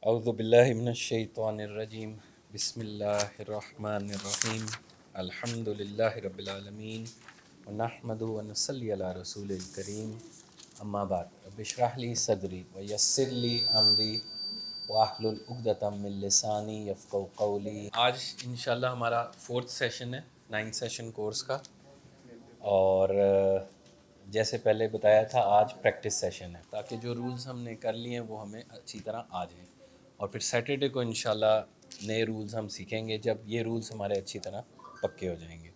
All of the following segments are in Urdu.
اعوذ باللہ من الشیطان الرجیم بسم اللہ الرحمن الرحیم الحمد للہ رب العالمین ونحمدہ ونصلی علی رسول الکریم اما بعد رب اشرح لی صدری ویسر لی امری واحلل عقدۃ من لسانی یفقہوا قولی۔ آج انشاءاللہ ہمارا 4th سیشن ہے 9th سیشن کورس کا، اور جیسے پہلے بتایا تھا آج پریکٹس سیشن ہے تاکہ جو رولز ہم نے کر لیے ہیں وہ ہمیں اچھی طرح آ جائیں، اور پھر سیٹرڈے کو انشاءاللہ نئے رولز ہم سیکھیں گے جب یہ رولز ہمارے اچھی طرح پکے ہو جائیں گے۔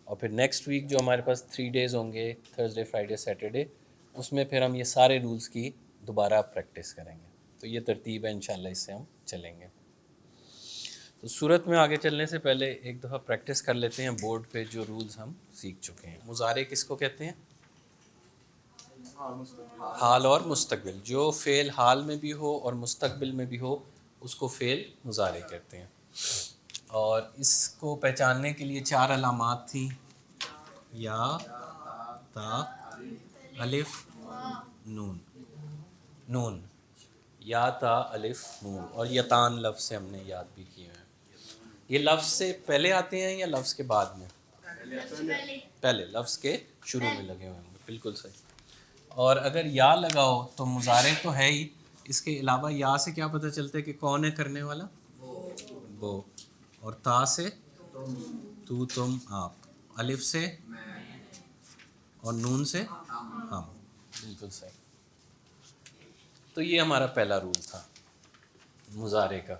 اور پھر نیکسٹ ویک جو ہمارے پاس 3 ڈیز ہوں گے، تھرسڈے فرائیڈے سیٹرڈے، اس میں پھر ہم یہ سارے رولز کی دوبارہ پریکٹس کریں گے۔ تو یہ ترتیب ہے، انشاءاللہ اس سے ہم چلیں گے۔ تو صورت میں آگے چلنے سے پہلے ایک دفعہ پریکٹس کر لیتے ہیں بورڈ پہ جو رولز ہم سیکھ چکے ہیں۔ مضارع کس کو کہتے ہیں؟ حال اور مستقبل۔ جو فعل حال میں بھی ہو اور مستقبل میں بھی ہو اس کو فعل مضارع کہتے ہیں، اور اس کو پہچاننے کے لیے 4 علامات تھیں: یا، تا، الف، نون۔ نون، یا، تا، الف، نون، اور یتان لفظ سے ہم نے یاد بھی کیے ہیں۔ یہ لفظ سے پہلے آتے ہیں یا لفظ کے بعد میں؟ پہلے، لفظ کے شروع میں لگے ہوئے ہوں گے، بالکل صحیح۔ اور اگر یا لگاؤ تو مضارع تو ہے ہی، اس کے علاوہ یا سے کیا پتہ چلتا ہے کہ کون ہے کرنے والا؟ وہ۔ اور تا سے تو، تم، آپ۔ الف سے اور نون سے ہم، بالکل صحیح۔ تو یہ ہمارا پہلا رول تھا مضارع کا۔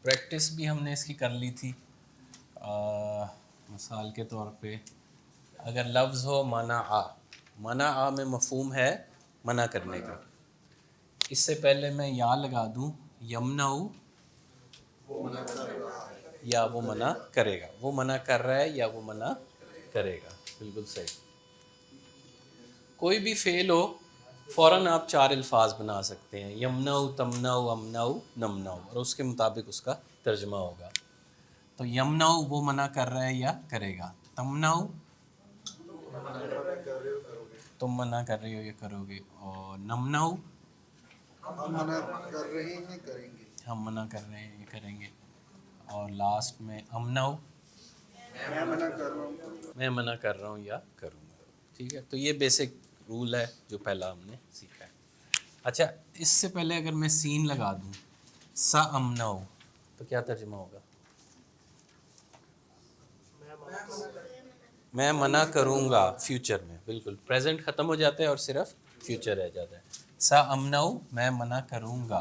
پریکٹس بھی ہم نے اس کی کر لی تھی۔ مثال کے طور پہ اگر لفظ ہو منع، منع میں مفہوم ہے منع کرنے کا، اس سے پہلے میں یا لگا دوں یمنع، یا وہ منع کرے گا، وہ منع کر رہا ہے یا وہ منع کرے گا، بالکل صحیح۔ کوئی بھی فعل ہو فوراً آپ 4 الفاظ بنا سکتے ہیں، یمنع، تمنع، امنع، نمنع، اور اس کے مطابق اس کا ترجمہ ہوگا۔ تو یمنع وہ منع کر رہا ہے یا کرے گا، تمنع تم منع کر رہے ہو یا کرو گے، اور نمنع ہم منع کر رہے ہیں کریں گے، ہم منع کر رہے ہیں یہ کریں گے، اور لاسٹ میں امنع میں منع کر رہا ہوں۔ میں منع کر رہا ہوں یا کروں گا۔ ٹھیک ہے، تو یہ بیسک رول ہے جو پہلا ہم نے سیکھا ہے۔ اچھا، اس سے پہلے اگر میں سین لگا دوں سا امنع، تو کیا ترجمہ ہوگا؟ میں منع کروں گا، فیوچر میں، بالکل پریزنٹ ختم ہو جاتا ہے اور صرف فیوچر رہ جاتا ہے۔ سا امنع میں منع کروں گا،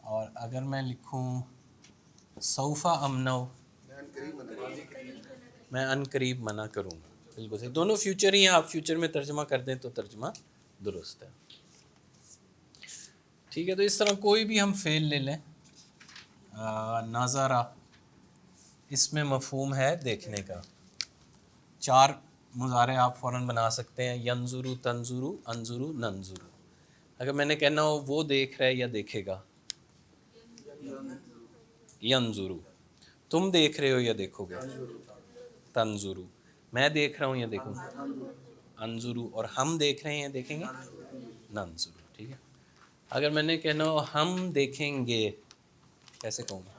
اور اگر میں لکھوں سوف امنع میں ان قریب منع کروں گا، بالکل صحیح۔ دونوں فیوچر ہی ہیں، آپ فیوچر میں ترجمہ کر دیں تو ترجمہ درست ہے۔ ٹھیک ہے، تو اس طرح کوئی بھی ہم فعل لے لیں، نظرہ، اس میں مفہوم ہے دیکھنے کا، 4 مضارع آپ فوراً بنا سکتے ہیں، ینظرو، تنظرو، انظرو، ننظرو۔ اگر میں نے کہنا ہو وہ دیکھ رہا ہے یا دیکھے گا، ینظرو۔ تم دیکھ رہے ہو یا دیکھو گے، تنظرو۔ میں دیکھ رہا ہوں یا دیکھوں گا، انظرو۔ اور ہم دیکھ رہے ہیں دیکھیں گے، ننظرو۔ ٹھیک ہے، اگر میں نے کہنا ہو ہم دیکھیں گے، کیسے کہوں گا؟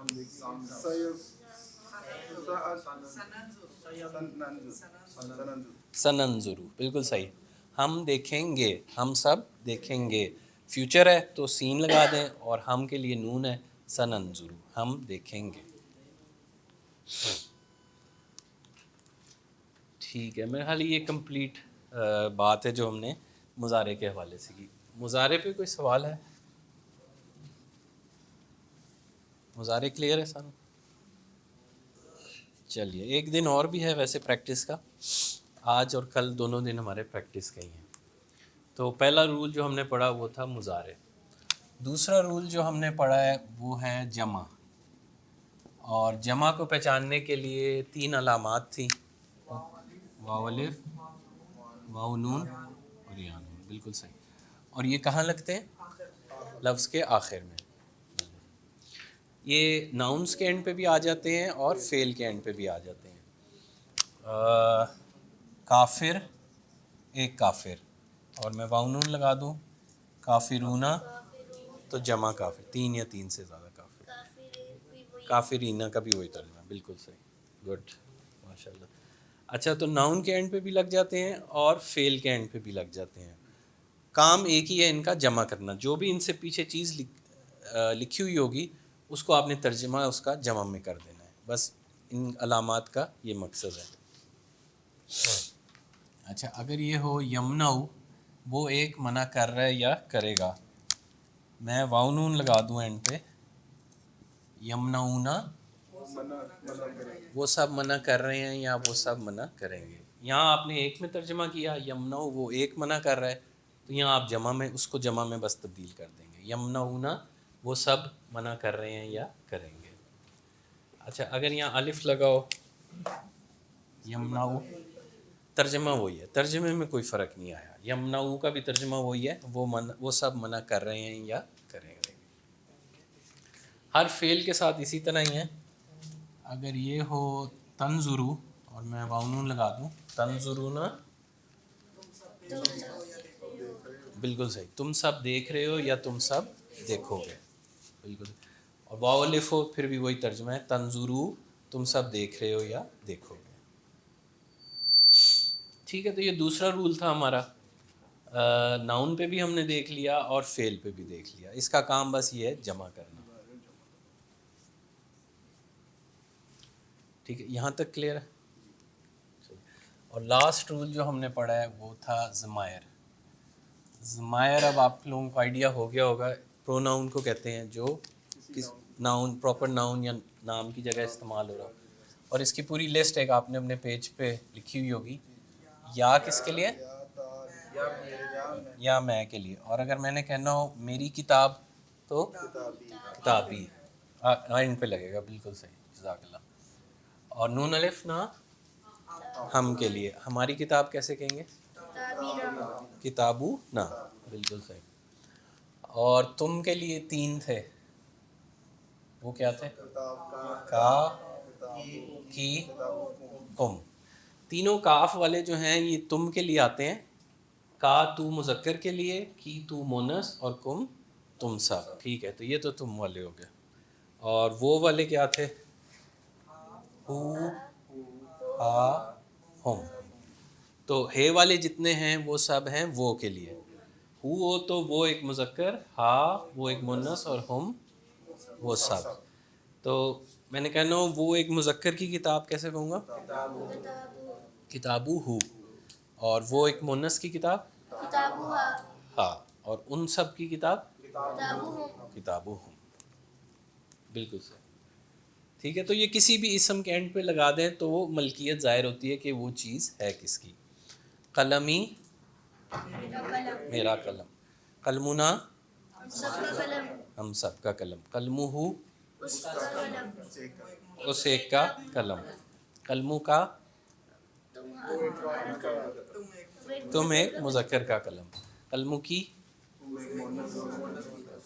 سننظرو، بالکل صحیح۔ ہم دیکھیں گے، ہم سب دیکھیں گے، فیوچر ہے تو سین لگا دیں، اور ہم کے لیے نون ہے، سننظرو، ہم دیکھیں گے۔ ٹھیک ہے، میرے خیال یہ کمپلیٹ بات ہے جو ہم نے مضارع کے حوالے سے کی۔ مضارع پہ کوئی سوال ہے؟ مضارع کلیئر ہے سارا؟ چلیے، ایک دن اور بھی ہے ویسے پریکٹس کا، آج اور کل دونوں دن ہمارے پریکٹس کے ہی ہیں۔ تو پہلا رول جو ہم نے پڑھا وہ تھا مضارع۔ دوسرا رول جو ہم نے پڑھا ہے وہ ہے جمع، اور جمع کو پہچاننے کے لیے 3 علامات تھیں: واو الف، واو نون اور یا نون، بالکل صحیح۔ اور یہ کہاں لگتے ہیں؟ لفظ کے آخر میں۔ یہ ناؤنس کے اینڈ پہ بھی آ جاتے ہیں اور فعل کے اینڈ پہ بھی آ جاتے ہیں۔ کافر، ایک کافر، اور میں واو نون لگا دوں، کافرونہ تو جمع کافر، 3 یا 3 سے زیادہ کافر. کافرینہ کا بھی وہی ترجمہ ہے، بالکل صحیح، گڈ ماشاء اللہ. اچھا تو ناؤن کے اینڈ پہ بھی لگ جاتے ہیں اور فعل کے اینڈ پہ بھی لگ جاتے ہیں. کام ایک ہی ہے ان کا، جمع کرنا. جو بھی ان سے پیچھے چیز لکھی ہوئی ہوگی اس کو آپ نے ترجمہ اس کا جمع میں کر دینا ہے، بس ان علامات کا یہ مقصد ہے. اچھا اگر یہ ہو یمنعو، وہ ایک منع کر رہا ہے یا کرے گا، میں واو نون لگا دوں اینڈ پہ، یمنعونا وہ سب منع کر رہے ہیں یا وہ سب منع کریں گے. یہاں آپ نے ایک میں ترجمہ کیا، یمنعو وہ ایک منع کر رہا ہے، تو یہاں آپ جمع میں اس کو جمع میں بس تبدیل کر دیں گے، یمنعونا وہ سب منع کر رہے ہیں یا کریں گے. اچھا اگر یہاں الف لگاؤ، یمنعو ترجمہ وہی ہے، ترجمے میں کوئی فرق نہیں آیا، یمنعو کا بھی ترجمہ وہی ہے، وہ سب منع کر رہے ہیں یا کریں گے. ہر فعل کے ساتھ اسی طرح ہی ہے. اگر یہ ہو تنظرو، اور میں واو نون لگا دوں، تنظرونا بالکل صحیح، تم سب دیکھ رہے ہو یا تم سب دیکھو گے، بالکل. اور واو الف ہو پھر بھی وہی ترجمہ ہے، تنظرو تم سب دیکھ رہے ہو یا دیکھو گے. ٹھیک ہے، تو یہ دوسرا رول تھا ہمارا. ناؤن پہ بھی ہم نے دیکھ لیا اور فعل پہ بھی دیکھ لیا، اس کا کام بس یہ ہے جمع کرنا. ٹھیک ہے، یہاں تک کلیئر ہے. اور لاسٹ رول جو ہم نے پڑھا ہے وہ تھا ضمائر. ضمائر اب آپ لوگوں کو آئیڈیا ہو گیا ہوگا، پروناؤن کو کہتے ہیں جو ناؤن، پراپر ناؤن یا نام کی جگہ استعمال ہو رہا ہو. اور اس کی پوری لسٹ ایک آپ نے اپنے پیج پہ لکھی ہوئی ہوگی. یا کس کے لیے؟ یا میں کے لیے. اور اگر میں نے کہنا ہو میری کتاب تو کتابی، اینڈ پہ لگے گا، بالکل صحیح، جزاک اللہ. اور نون الف نا ہم کے لیے، ہماری کتاب کیسے کہیں گے؟ کتابو نا، بالکل صحیح. اور تم کے لیے 3 تھے، وہ کیا تھے؟ کا، کی، کم. تینوں کاف والے جو ہیں یہ تم کے لیے آتے ہیں. کا تو مذکر کے لیے، کی تو مونس، اور کم تم سب. ٹھیک ہے، تو یہ تو تم والے ہو گئے. اور وہ والے کیا تھے؟ ہو، ہا، ہم. تو ہے والے جتنے ہیں وہ سب ہیں وہ کے لیے. ہو تو وہ ایک مذکر، ہا وہ ایک مونس، اور ہم وہ سب. تو میں نے کہنا ہوں وہ ایک مذکر کی کتاب کیسے کہوں گا؟ کتابو ہو. اور وہ ایک مونس کی کتاب؟ ہاں. اور ان سب کی کتاب؟ کتابو ہم. بالکل صحیح. ٹھیک ہے، تو یہ کسی بھی اسم کے اینڈ پہ لگا دیں تو وہ ملکیت ظاہر ہوتی ہے کہ وہ چیز ہے کس کی. قلمی میرا قلم، قلمنا ہم سب کا قلم، قلمہ اس ایک کا قلم، قلموں کا تم ایک مذکر کا قلم، قلموں کی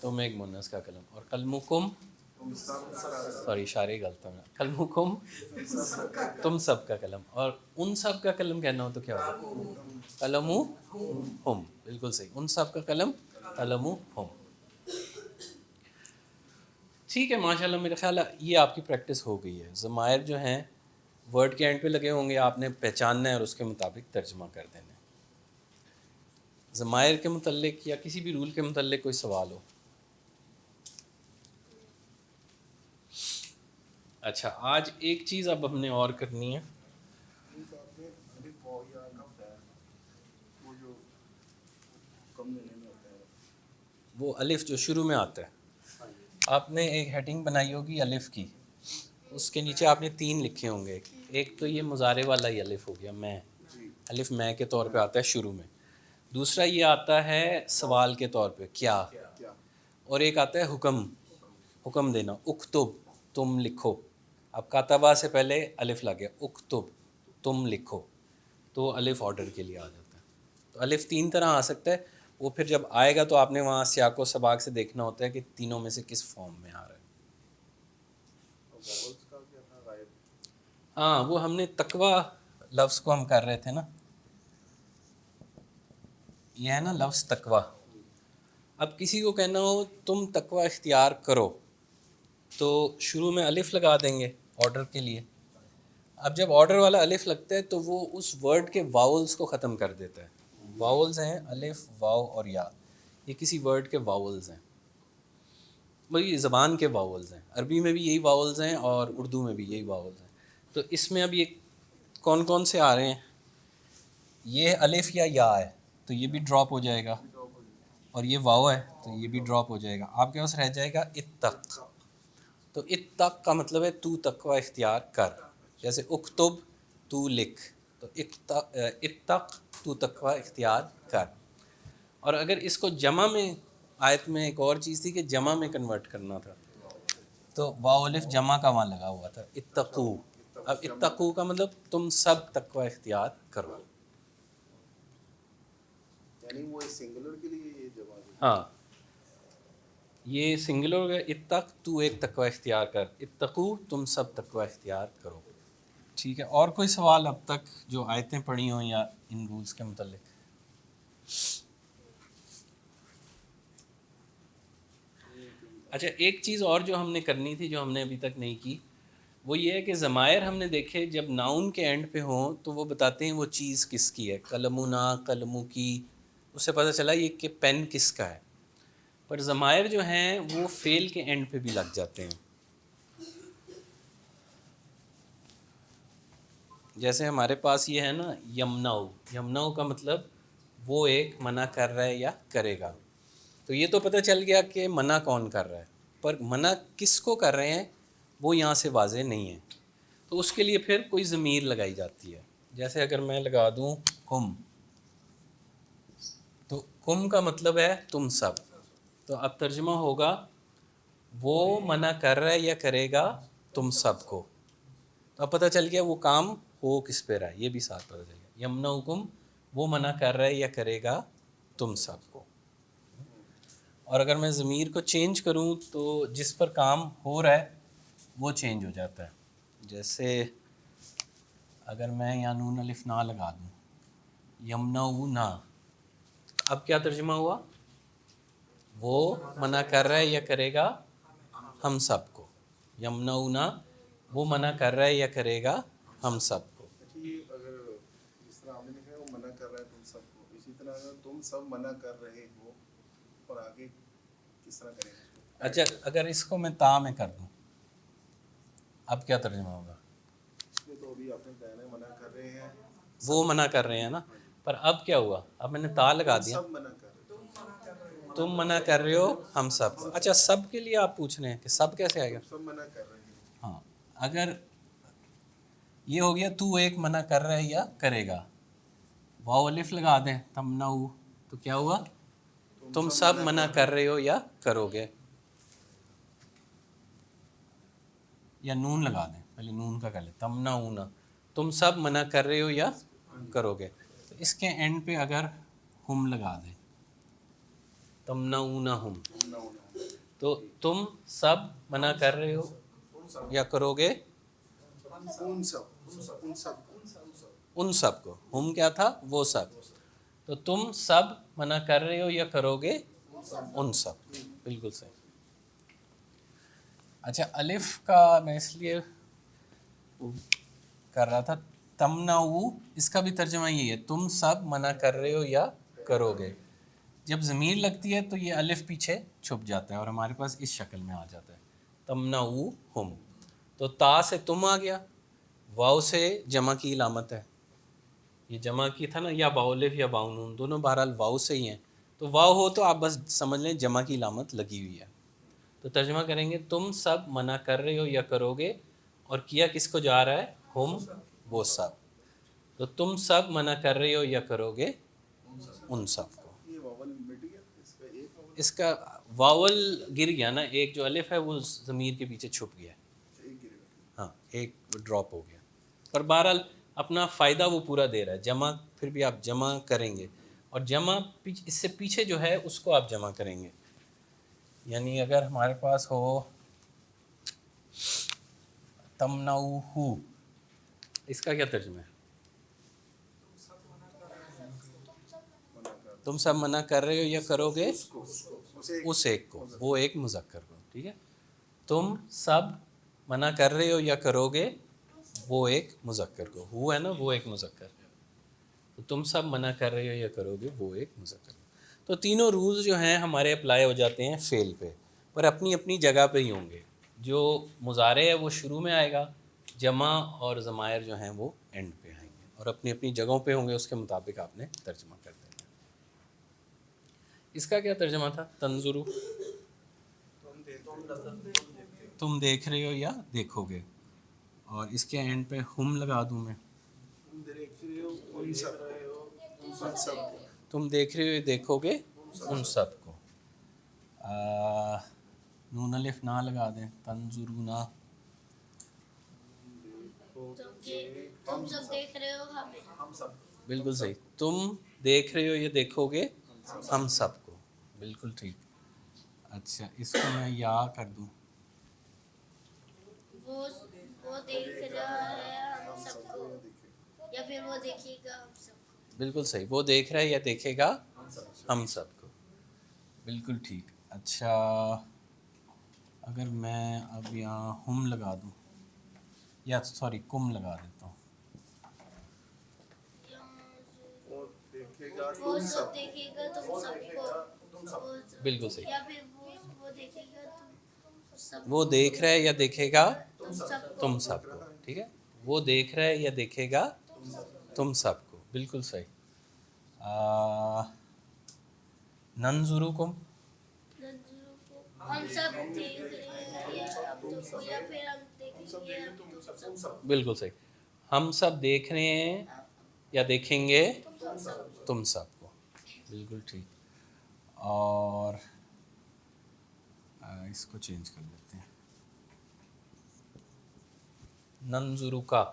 تم ایک مونس کا قلم. اور قلمکم سوری اشارے غلط ہے، قلمکم تم سب کا قلم. اور ان سب کا قلم کہنا ہو تو کیا ہوگا؟ قلمو ہم. بالکل صحیح، ان سب کا قلم قلمو ہم. ٹھیک ہے ماشاءاللہ، میرا خیال ہے یہ آپ کی پریکٹس ہو گئی ہے. ضمائر جو ہیں ورڈ کے اینڈ پہ لگے ہوں گے، آپ نے پہچاننا ہے اور اس کے مطابق ترجمہ کر دینا ہے. ضمائر کے متعلق یا کسی بھی رول کے متعلق کوئی سوال ہو؟ اچھا آج ایک چیز اب ہم نے اور کرنی ہے. وہ الف جو شروع میں آتا ہے، آپ نے ایک ہیڈنگ بنائی ہوگی الف کی، اس کے نیچے آپ نے 3 لکھے ہوں گے. ایک تو یہ مضارع والا ہی الف ہو گیا، میں، الف میں کے طور پہ آتا ہے شروع میں. دوسرا یہ آتا ہے سوال کے طور پہ کیا. اور ایک آتا ہے حکم، حکم دینا، اکتب تم لکھو. اب کاتبہ سے پہلے الف لگے، اکتب تم لکھو، تو الف آرڈر کے لیے آ جاتا ہے. تو الف 3 طرح آ سکتا ہے. وہ پھر جب آئے گا تو آپ نے وہاں سیاق و سباق سے دیکھنا ہوتا ہے کہ تینوں میں سے کس فارم میں آ رہا ہے. ہاں وہ ہم نے تقوی لفظ کو ہم کر رہے تھے نا، یہ ہے نا لفظ تقوی. اب کسی کو کہنا ہو تم تقوی اختیار کرو تو شروع میں الف لگا دیں گے آرڈر کے لیے. اب جب آرڈر والا الف لگتا ہے تو وہ اس ورڈ کے واولز کو ختم کر دیتا ہے. واولز ہیں الف واو اور یا, یہ کسی ورڈ کے واولز ہیں, وہی زبان کے واولز ہیں. عربی میں بھی یہی واولز ہیں اور اردو میں بھی یہی واولز ہیں. تو اس میں اب یہ کون کون سے آ رہے ہیں؟ یہ الف یا ہے تو یہ بھی ڈراپ ہو جائے گا, اور یہ واو ہے تو یہ بھی ڈراپ ہو جائے گا. آپ کے پاس رہ جائے گا اتق. تو اتق کا مطلب ہے تو تقوی اختیار کر, جیسے اکتب تو لکھ, تو اتق تو تقوی اختیار کر. اور اگر اس کو جمع میں, آیت میں ایک اور چیز تھی کہ جمع میں کنورٹ کرنا تھا, تو واو الف جمع کا وہاں لگا ہوا تھا اتقو. اب اتقو کا مطلب تم سب تقوی اختیار کرو. یعنی وہ سنگولر کے لیے یہ جواب ہے. ہاں یہ سنگولر ہو گیا, اتق تو ایک تقوی اختیار کر, اتقو تم سب تقوی اختیار کرو. ٹھیک ہے, اور کوئی سوال اب تک جو آیتیں پڑھی ہوں یا ان رولز کے متعلق؟ اچھا ایک چیز اور جو ہم نے کرنی تھی جو ہم نے ابھی تک نہیں کی, وہ یہ ہے کہ ضمائر ہم نے دیکھے جب ناؤن کے اینڈ پہ ہوں تو وہ بتاتے ہیں وہ چیز کس کی ہے. قلمنا, قلمو کی, اس سے پتہ چلا یہ کہ پین کس کا ہے. پر ضمائر جو ہیں وہ فعل کے اینڈ پہ بھی لگ جاتے ہیں. جیسے ہمارے پاس یہ ہے نا یمنعو, یمنعو کا مطلب وہ ایک منع کر رہا ہے یا کرے گا. تو یہ تو پتہ چل گیا کہ منع کون کر رہا ہے, پر منع کس کو کر رہے ہیں وہ یہاں سے واضح نہیں ہے. تو اس کے لیے پھر کوئی ضمیر لگائی جاتی ہے. جیسے اگر میں لگا دوں کم, تو کم کا مطلب ہے تم سب. تو اب ترجمہ ہوگا وہ منع کر رہا ہے یا کرے گا تم سب کو. تو اب پتہ چل گیا وہ کام ہو کس پہ رہا ہے, یہ بھی ساتھ پتہ چل گیا. یمنعکم وہ منع کر رہا ہے یا کرے گا تم سب کو. اور اگر میں ضمیر کو چینج کروں تو جس پر کام ہو رہا ہے وہ چینج ہو جاتا ہے. جیسے اگر میں یا نون الف نا لگا دوں یمنعونا, اب کیا ترجمہ ہوا؟ وہ منع کر رہا ہے یا کرے گا ہم سب کو. یمنعونا وہ منع کر رہا ہے یا کرے گا ہم سب کو. یہ اگر جس طرح آپ نے لکھا ہے وہ منع کر رہا ہے تم سب کو, اسی طرح اگر تم سب منع کر رہے ہو اور آگے کس طرح کریں گے؟ اچھا اگر اس کو میں تا میں کر دوں اب کیا ترجمہ ہوگا؟ اس میں تو ابھی آپ نے کہنا ہے منع کر رہے ہیں, وہ منع کر رہے ہیں نا, پر اب کیا ہوا؟ اب میں نے تا لگا دیا, سب منع کر رہے ہیں, تم منع کر رہے ہو ہم سب. اچھا سب کے لیے آپ پوچھ رہے ہیں کہ سب کیسے آئے گا؟ سب منع کر رہے ہیں. ہاں اگر یہ ہو گیا تو ایک منع کر رہا ہے یا کرے گا, واو الف لگا دیں تمنعو, تو کیا ہوا؟ تم سب منع کر رہے ہو یا کرو گے. یا نون لگا دیں, پہلے نون کا کر لیں تمنعونا, تم سب منع کر رہے ہو یا کرو گے. تو اس کے اینڈ پہ اگر ہم لگا دیں تمنعونہم, تو تم سب منع کر رہے ہو یا کرو گے ان سب ان سب کو. ہم کیا تھا؟ وہ سب. تو تم سب منع کر رہے ہو یا کرو گے ان سب. بالکل صحیح. اچھا الف کا میں اس لیے کر رہا تھا تمنعو, اس کا بھی ترجمہ یہی ہے تم سب منع کر رہے ہو یا کرو گے. جب ضمیر لگتی ہے تو یہ الف پیچھے چھپ جاتا ہے اور ہمارے پاس اس شکل میں آ جاتا ہے تمنعوہم. تو تا سے تم آ گیا, واو سے جمع کی علامت ہے, یہ جمع کی تھا نا, یا واو الف یا واو نون, دونوں بہرحال واو سے ہی ہیں. تو واو ہو تو آپ بس سمجھ لیں جمع کی علامت لگی ہوئی ہے. تو ترجمہ کریں گے تم سب منع کر رہے ہو یا کرو گے, اور کیا کس کو جا رہا ہے؟ ہم وہ سب. تو تم سب منع کر رہے ہو یا کرو گے ان سب کو. یہ واول مٹ گیا, اس کا ایک واول اس کا واول گر گیا نا, ایک جو الف ہے وہ ضمیر کے پیچھے چھپ گیا, ایک گرے گا. ہاں ایک ڈراپ ہو گیا. پر بہرحال اپنا فائدہ وہ پورا دے رہا ہے. جمع پھر بھی آپ جمع کریں گے, اور جمع اس سے پیچھے جو ہے اس کو آپ جمع کریں گے. یعنی اگر ہمارے پاس ہو تمنعوہ, اس کا کیا ترجمہ ہے؟ تم سب منع کر رہے ہو یا کرو گے اس ایک کو، وہ ایک مذکر کو. ٹھیک ہے، تم سب منع کر رہے ہو یا کرو گے وہ ایک مذکر کو. ہو ہے نا، وہ ایک مذکر. تو تم سب منع کر رہے ہو یا کرو گے وہ ایک مذکر کو. تو تینوں رولز جو ہیں ہمارے اپلائی ہو جاتے ہیں فعل پہ، پر اپنی اپنی جگہ پہ ہی ہوں گے. جو مضارع ہے وہ شروع میں آئے گا، جمع اور ضمائر جو ہیں وہ اینڈ پہ آئیں گے، اور اپنی اپنی جگہوں پہ ہوں گے. اس کے مطابق آپ نے ترجمہ کر دینا. اس کا کیا ترجمہ تھا؟ تنظرو، تم دیکھ رہے ہو یا دیکھو گے. اور اس کے اینڈ پہ ہم لگا دوں میں، تم دیکھ رہے ہو ان سب کو. تم دیکھ رہے ہو یا دیکھو گے ان سب کو. نون الف نہ لگا دیں، تنظرونا. تم سب دیکھ رہے ہو ہم سب. بالکل صحیح. تم دیکھ رہے ہو یا دیکھو گے ہم سب کو. بالکل ٹھیک. اچھا، اس کو میں یا کر دوں، وہ دیکھ رہا ہے ہم سب کو، یا پھر وہ دیکھے گا ہم سب کو. بالکل صحیح. وہ دیکھ رہا ہے یا دیکھے گا ہم سب کو. بالکل ٹھیک. اچھا، اگر میں اب یہاں ہم لگا دوں، یا سوری کم لگا دیتا ہوں. وہ دیکھے گا وہ تم سب سب. دیکھے گا تم سب کو. بالکل صحیح. یا پھر وہ دیکھے گا تم سب. وہ دیکھ رہا ہے یا دیکھے گا تم سب کو. تم سب کو. ٹھیک ہے، وہ دیکھ رہا ہے یا دیکھے گا تم سب کو. بالکل صحیح. ننظرکم، ہم سب دیکھ رہے ہیں یا پھر ہم دیکھیں گے تم سب. بالکل صحیح. ہم سب دیکھ رہے ہیں یا دیکھیں گے تم سب کو. بالکل ٹھیک. اور اس کو چینج کر لیتے ہیں، ننظرکا.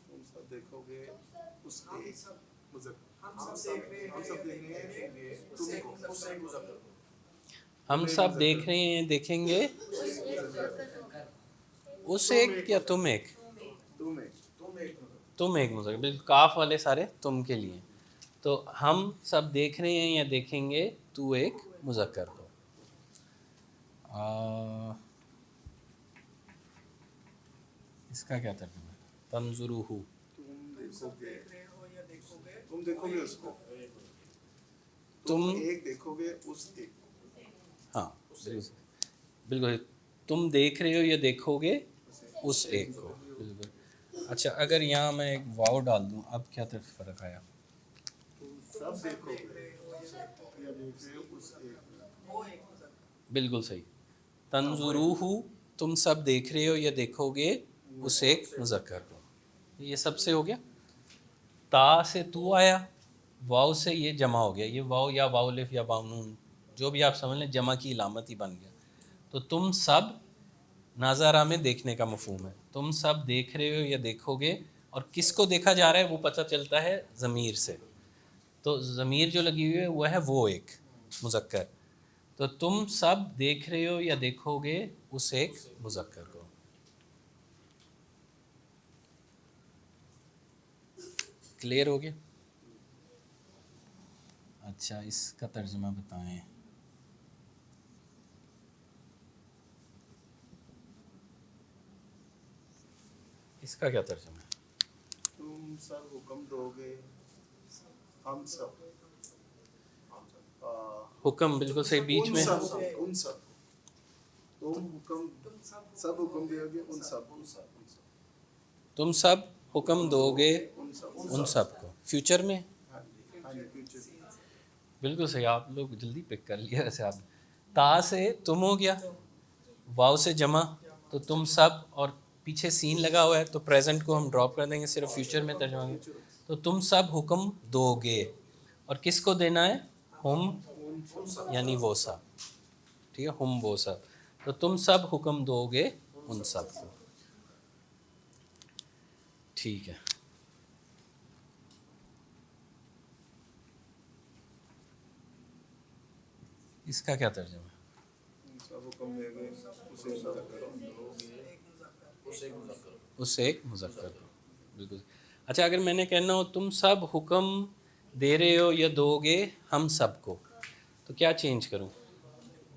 تم سب دیکھو گے اس ایک مذکر. ہم سب دیکھ رہے ہیں تم کو. ہم سب دیکھ رہے ہیں دیکھیں گے اس ایک یا تم ایک. تم ایک مذکر. بالکل، کاف والے سارے تم کے لیے. تو ہم سب دیکھ رہے ہیں یا دیکھیں گے تو ایک مذکر کو. اس کا کیا ترجمہ ہے؟ تنظروہ. تم دیکھو گے اس کو. تم ایک دیکھو گے اس ایک کو. ہاں بالکل. تم دیکھ رہے ہو یا دیکھو گے اس ایک کو. بالکل. اچھا، اگر یہاں میں ایک واو ڈال دوں، اب کیا فرق آیا؟ تم سب دیکھو گے یا دیکھ رہے ہو اس ایک کو. بالکل صحیح. تنظروہ، تم سب دیکھ رہے ہو یا دیکھو گے اس ایک مذکر کو. یہ سب سے ہو گیا. تا سے تو آیا، واو سے یہ جمع ہو گیا. یہ واو یا واو الف یا واو نون جو بھی آپ سمجھ لیں، جمع کی علامت ہی بن گیا. تو تم سب ناظرہ میں دیکھنے کا مفہوم ہے. تم سب دیکھ رہے ہو یا دیکھو گے، اور کس کو دیکھا جا رہا ہے وہ پتہ چلتا ہے ضمیر سے. تو ضمیر جو لگی ہوئی ہے وہ ہے وہ ایک مذکر. تو تم سب دیکھ رہے ہو یا دیکھو گے اس ایک مذکر کو. کلیئر ہو گیا؟ اچھا، اس کا ترجمہ بتائیں. اس کا کیا ترجمہ ہے؟ تم سب حکم دو گے ہم سب. حکم، بالکل صحیح. بیچ میں ان سب. تم حکم سب حکم دو گے ان سب. تم سب حکم دو گے ان سب کو. فیوچر میں بالکل صحیح. آپ لوگ جلدی پک کر لیا. ایسے آپ تا سے تم ہو گیا، واو سے جمع، تو تم سب، اور پیچھے سین لگا ہوا ہے تو پریزنٹ کو ہم ڈراپ کر دیں گے، صرف فیوچر میں ترجمہ گے. تو تم سب حکم دو گے، اور کس کو دینا ہے؟ ہم یعنی وہ سب. ٹھیک ہے، ہم وہ سب. تو تم سب حکم دو گے ان سب کو. ٹھیک ہے. اس کا کیا ترجمہ ہے؟ سب حکم دے گے اسے ایک مذکر کو. بالکل. اچھا، اگر میں نے کہنا ہو تم سب حکم دے رہے ہو یا دو گے ہم سب کو، تو کیا چینج کروں؟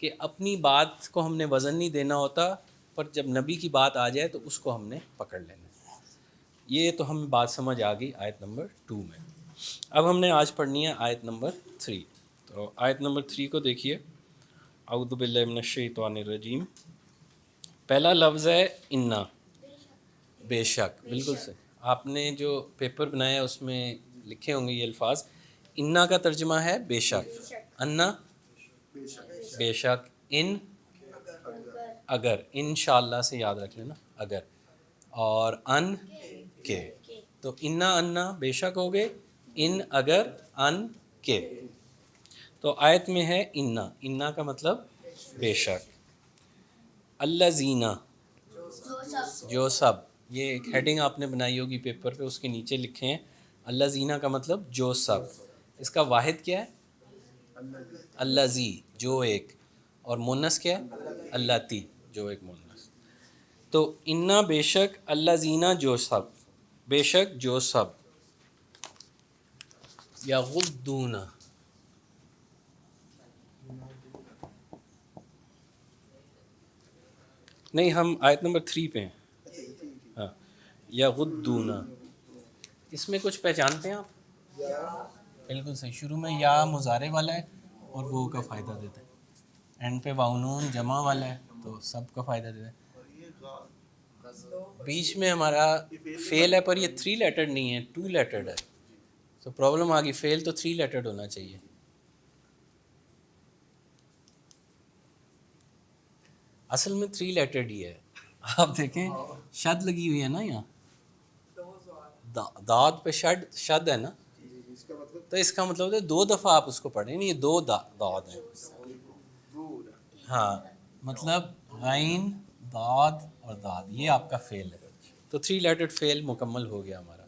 کہ اپنی بات کو ہم نے وزن نہیں دینا ہوتا، پر جب نبی کی بات آ جائے تو اس کو ہم نے پکڑ لینا ہے۔ یہ تو ہمیں بات سمجھ آ گئی آیت نمبر 2 میں۔ اب ہم نے آج پڑھنی ہے آیت نمبر 3۔ تو آیت نمبر 3 کو دیکھیے، اعوذ باللہ من الشیطان الرجیم۔ پہلا لفظ ہے انا، بے شک، بالکل صحیح۔ آپ نے جو پیپر بنایا ہے اس میں لکھے ہوں گے یہ الفاظ۔ انا کا ترجمہ ہے بے شک، انا بے شک، ان اگر، انشاءاللہ سے یاد رکھ لینا اگر، اور ان کے، تو انا بے شک ہو گئے، ان اگر، ان کے۔ تو آیت میں ہے انا کا مطلب بے شک، الذین جو سب، یہ ایک ہیڈنگ آپ نے بنائی ہوگی پیپر پہ، اس کے نیچے لکھے ہیں الذین کا مطلب جو سب۔ اس کا واحد کیا ہے؟ الذی، جو ایک، اور مونس کیا ہے؟ اللاتی، جو ایک مونس۔ تو انا بے شک، الذین جو سب، بے شک جو سب، یغضون، نہیں ہم آیت نمبر 3 پہ ہیں، ہاں، یغضون، اس میں کچھ پہچانتے ہیں آپ؟ بالکل صحیح، شروع میں یا مضارع والا ہے اور وہ کا فائدہ دیتا ہے، اینڈ پہ واو نون جمع والا ہے تو سب کا فائدہ دیتا ہے۔ بیچ میں ہمارا فیل ہے پر یہ 3 لیٹرڈ نہیں ہے، 2 لیٹرڈ ہے، تو پرابلم آ گئی، فیل تو 3 لیٹرڈ ہونا چاہیے۔ اصل میں 3 لیٹرڈ ہی ہے، آپ دیکھیں شد لگی ہوئی ہے نا یہاں، داد پہ شد ہے نا، تو اس کا مطلب ہے 2 دفعہ آپ اس کو پڑھیں، نہیں یہ 2 داد ہیں، ہاں، مطلب غین، داد اور داد، یہ آپ کا فعل ہے، تو 3 لیٹرڈ فعل مکمل ہو گیا ہمارا۔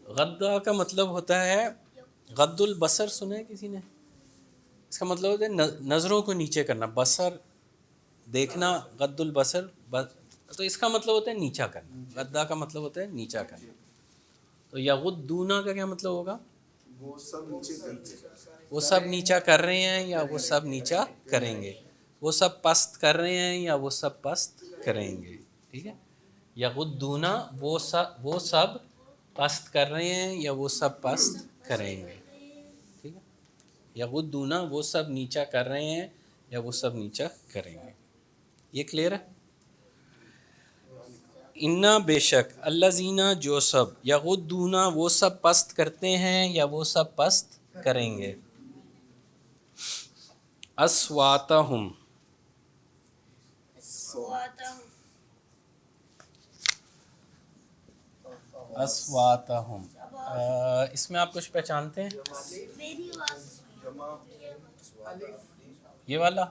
غدہ کا مطلب ہوتا ہے غض البصر، سنا ہے کسی نے؟ اس کا مطلب ہوتا ہے نظروں کو نیچے کرنا، بصر دیکھنا، غض البصر، تو اس کا مطلب ہوتا ہے نیچا کرنا، غدہ کا مطلب ہوتا ہے نیچا کرنا۔ تو یغضون کا کیا مطلب ہوگا؟ وہ سب نیچے کرتے ہیں، وہ سب نیچا کر رہے ہیں یا وہ سب نیچا کریں گے، وہ سب پست کر رہے ہیں یا وہ سب پست کریں گے، ٹھیک ہے؟ یغضون، وہ سب پست کر رہے ہیں یا وہ سب پست کریں گے، ٹھیک ہے؟ یغضون، وہ سب نیچا کر رہے ہیں یا وہ سب نیچا کریں گے، یہ کلیئر ہے؟ انا بے شک، الذین جو سب، یغضون وہ سب پست کرتے ہیں یا وہ سب پست کریں گے، اصواتہم، اصواتہم، اس میں آپ کچھ پہچانتے ہیں؟ میری آواز جمع یہ والا؟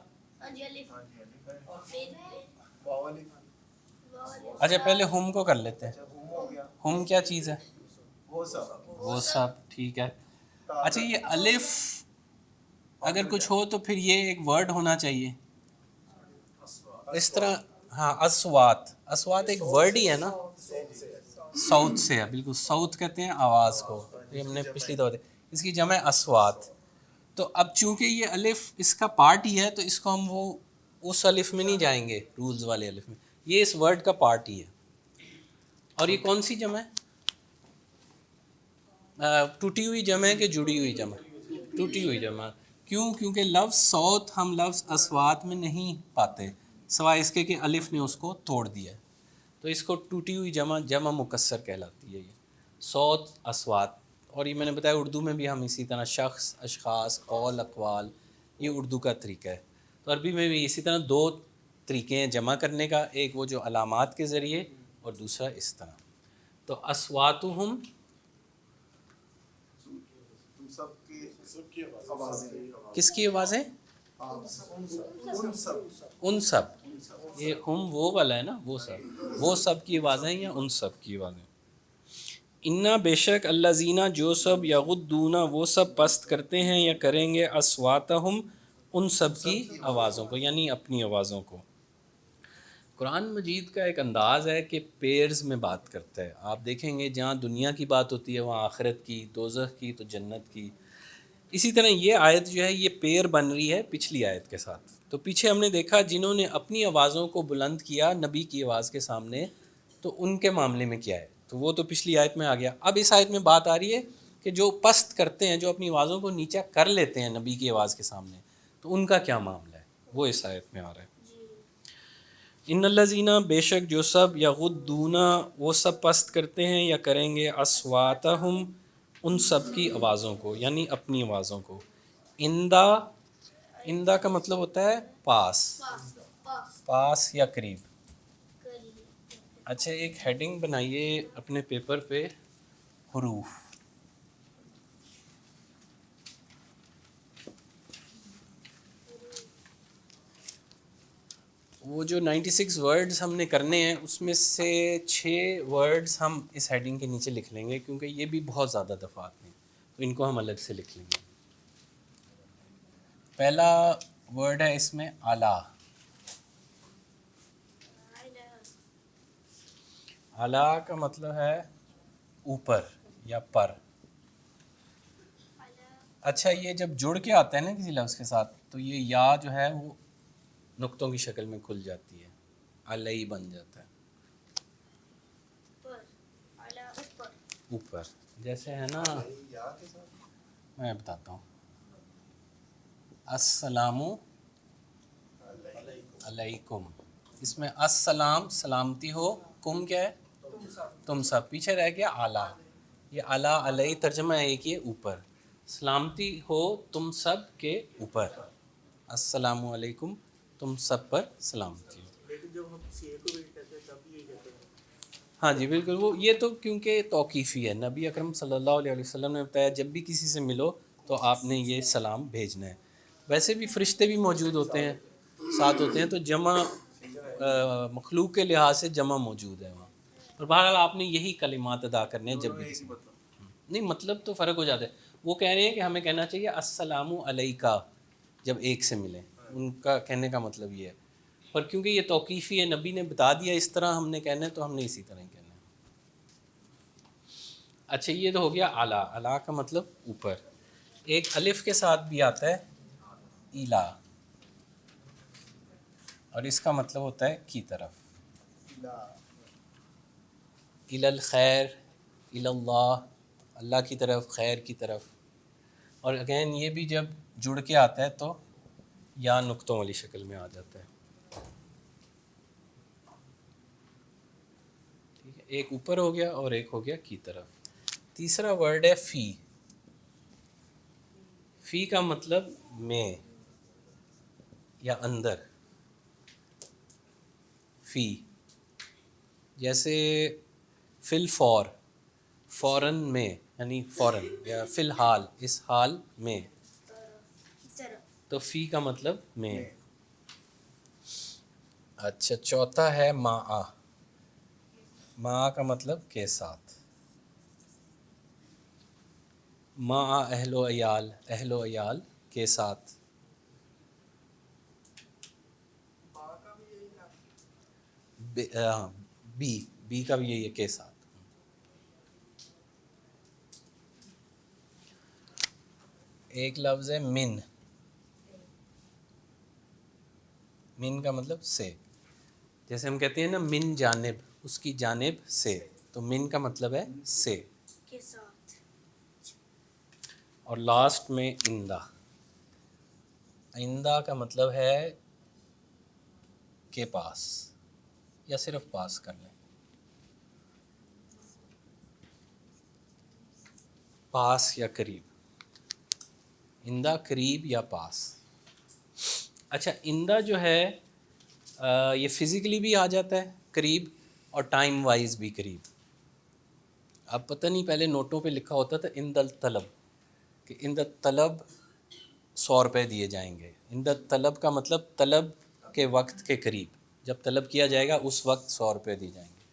اچھا پہلے ہم کو کر لیتے ہیں، ہم ہو گیا، ہم کیا چیز ہے؟ وہ سب ٹھیک ہے۔ اچھا یہ الف اگر کچھ ہو تو پھر یہ ایک ورڈ ہونا چاہیے اس طرح، ہاں، اسوات ایک ورڈ ہی ہے نا، صوت سے ہے، بالکل، صوت کہتے ہیں آواز کو، یہ ہم نے پچھلی دفعہ اس کی جمع ہے اسوات۔ تو اب چونکہ یہ الف اس کا پارٹ ہی ہے تو اس کو ہم وہ اس الف میں نہیں جائیں گے، رولز والے الف میں، یہ اس ورڈ کا پارٹ ہی ہے۔ اور یہ کون سی جمع ہے؟ ٹوٹی ہوئی جمع ہے کہ جڑی ہوئی جمع؟ ٹوٹی ہوئی جمع۔ کیوں؟ کیونکہ لفظ صوت ہم لفظ اسوات میں نہیں پاتے سوائے اس کے کہ الف نے اس کو توڑ دیا ہے، تو اس کو ٹوٹی ہوئی جمع مکسر کہلاتی ہے، یہ صوت، اسوات۔ اور یہ میں نے بتایا اردو میں بھی ہم اسی طرح شخص، اشخاص، قول، اقوال، یہ اردو کا طریقہ ہے۔ تو عربی میں بھی اسی طرح 2 طریقے ہیں جمع کرنے کا، ایک وہ جو علامات کے ذریعے اور دوسرا اس طرح۔ تو اصواتہم، تم سب کی آوازیں، کس کی آوازیں؟ ان سب، یہ ہم وہ والا ہے نا، وہ سب کی آوازیں یا ان سب کی آوازیں۔ انا بے شک، الذین جو سب، یغضون وہ سب پست کرتے ہیں یا کریں گے، اصواتہم ان سب کی آوازوں کو، یعنی اپنی آوازوں کو۔ قرآن مجید کا ایک انداز ہے کہ پیئرز میں بات کرتا ہے، آپ دیکھیں گے جہاں دنیا کی بات ہوتی ہے وہاں آخرت کی، دوزخ کی تو جنت کی، اسی طرح یہ آیت جو ہے یہ پیر بن رہی ہے پچھلی آیت کے ساتھ. تو پیچھے ہم نے دیکھا جنہوں نے اپنی آوازوں کو بلند کیا نبی کی آواز کے سامنے تو ان کے معاملے میں کیا ہے، تو وہ تو پچھلی آیت میں آ گیا. اب اس آیت میں بات آ رہی ہے کہ جو پست کرتے ہیں، جو اپنی آوازوں کو نیچا کر لیتے ہیں نبی کی آواز کے سامنے، تو ان کا کیا معاملہ ہے، وہ اس آیت میں آ رہا ہے. ان الذین بے شک جو سب یغضون وہ سب پست کرتے ہیں یا کریں گے اصواتہم ان سب کی آوازوں کو، یعنی اپنی آوازوں کو. اندہ کا مطلب ہوتا ہے پاس، پاس یا قریب. اچھا ایک ہیڈنگ بنائیے اپنے پیپر پہ، حروف. وہ جو 96 ورڈز ہم نے کرنے ہیں اس میں سے 6 ورڈز ہم اس ہیڈنگ کے نیچے لکھ لیں گے، کیونکہ یہ بھی بہت زیادہ دفعات ہیں تو ان کو ہم الگ سے لکھ لیں گے. پہلا ورڈ ہے اس میں اعلیٰ. اعلیٰ کا مطلب ہے اوپر یا پر. اچھا یہ جب جڑ کے آتا ہے نا کسی لفظ کے ساتھ تو یہ یا جو ہے وہ نقطوں کی شکل میں کھل جاتی ہے، علیہ بن جاتا ہے اوپر. جیسے ہے نا، یا کے ساتھ میں بتاتا ہوں، السلام علیکم. اس میں السلام سلامتی ہو، کم کیا ہے تم سب، پیچھے رہ گیا اعلیٰ. یہ اعلیٰ علیہ ترجمہ ہے ایک یہ اوپر، سلامتی ہو تم سب کے اوپر، السلام علیکم تم سب پر سلامتی ہو. لیکن جب ہم کسی ایک کو بھی کہتے ہیں تب یہی کہتے ہیں. ہاں جی بالکل، وہ یہ تو کیونکہ توقیفی ہے. نبی اکرم صلی اللہ علیہ وسلم نے بتایا جب بھی کسی سے ملو تو آپ نے یہ سلام بھیجنا ہے. ویسے بھی فرشتے بھی موجود ہوتے ہیں، ساتھ ہوتے ہیں، تو جمع مخلوق کے لحاظ سے جمع موجود ہے وہاں. اور بہرحال آپ نے یہی کلمات ادا کرنے ہیں جب بھی کسی نہیں، مطلب تو فرق ہو جاتا ہے. وہ کہہ رہے ہیں کہ ہمیں کہنا چاہیے السلام علیکہ جب ایک سے ملیں، ان کا کہنے کا مطلب یہ ہے. پر کیونکہ یہ توقیفی ہے، نبی نے بتا دیا اس طرح ہم نے کہنا ہے تو ہم نے اسی طرح ہی کہنا ہے. اچھا یہ تو ہو گیا اعلیٰ. اعلیٰ کا مطلب اوپر. ایک الف کے ساتھ بھی آتا ہے ایلا، اور اس کا مطلب ہوتا ہے کی طرف. الی الخیر، الی اللہ، اللہ کی طرف، خیر کی طرف. اور اگین یہ بھی جب جڑ کے آتا ہے تو یا نقطوں والی شکل میں آ جاتا ہے. ٹھیک ہے، ایک اوپر ہو گیا اور ایک ہو گیا کی طرف. تیسرا ورڈ ہے فی. فی کا مطلب میں یا اندر. فی جیسے فی الفور، فوراً میں، یعنی فوراً، یا فی الحال اس حال میں. تو فی کا مطلب میں. اچھا چوتھا ہے مع. مع کا مطلب کے ساتھ. مع اہل و عیال، اہل و عیال کے ساتھ. بی کا بھی یہی ہے کے ساتھ. ایک لفظ ہے من. من کا مطلب سے. جیسے ہم کہتے ہیں نا من جانب، اس کی جانب سے، تو من کا مطلب ہے سے. اور لاسٹ میں اندہ. اندہ کا مطلب ہے کے پاس، یا صرف پاس کر لیں. پاس یا قریب. اندہ قریب یا پاس. اچھا اندہ جو ہے یہ فزیکلی بھی آ جاتا ہے قریب، اور ٹائم وائز بھی قریب. اب پتہ نہیں پہلے نوٹوں پہ لکھا ہوتا تھا عند الطلب، کہ عند الطلب 100 روپے دیے جائیں گے. عند الطلب کا مطلب طلب کے وقت کے قریب، جب طلب کیا جائے گا اس وقت 100 روپے دیے جائیں گے.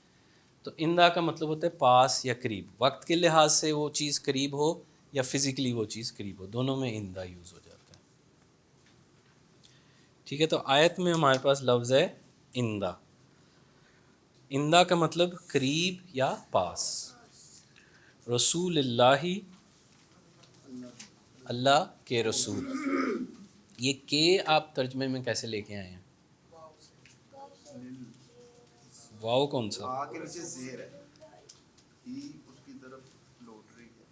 تو اندہ کا مطلب ہوتا ہے پاس یا قریب، وقت کے لحاظ سے وہ چیز قریب ہو یا فزیکلی وہ چیز قریب ہو، دونوں میں اندہ یوز ہو جاتا ہے. ٹھیک ہے، تو آیت میں ہمارے پاس لفظ ہے اندہ. اندہ کا مطلب قریب یا پاس. رسول اللہ اللہ کے رسول. یہ کے آپ ترجمے میں کیسے لے کے آئے ہیں؟ واو کون سا؟ آ کے نیچے زیر ہے، ہی اس کی طرف لوٹ رہی ہے.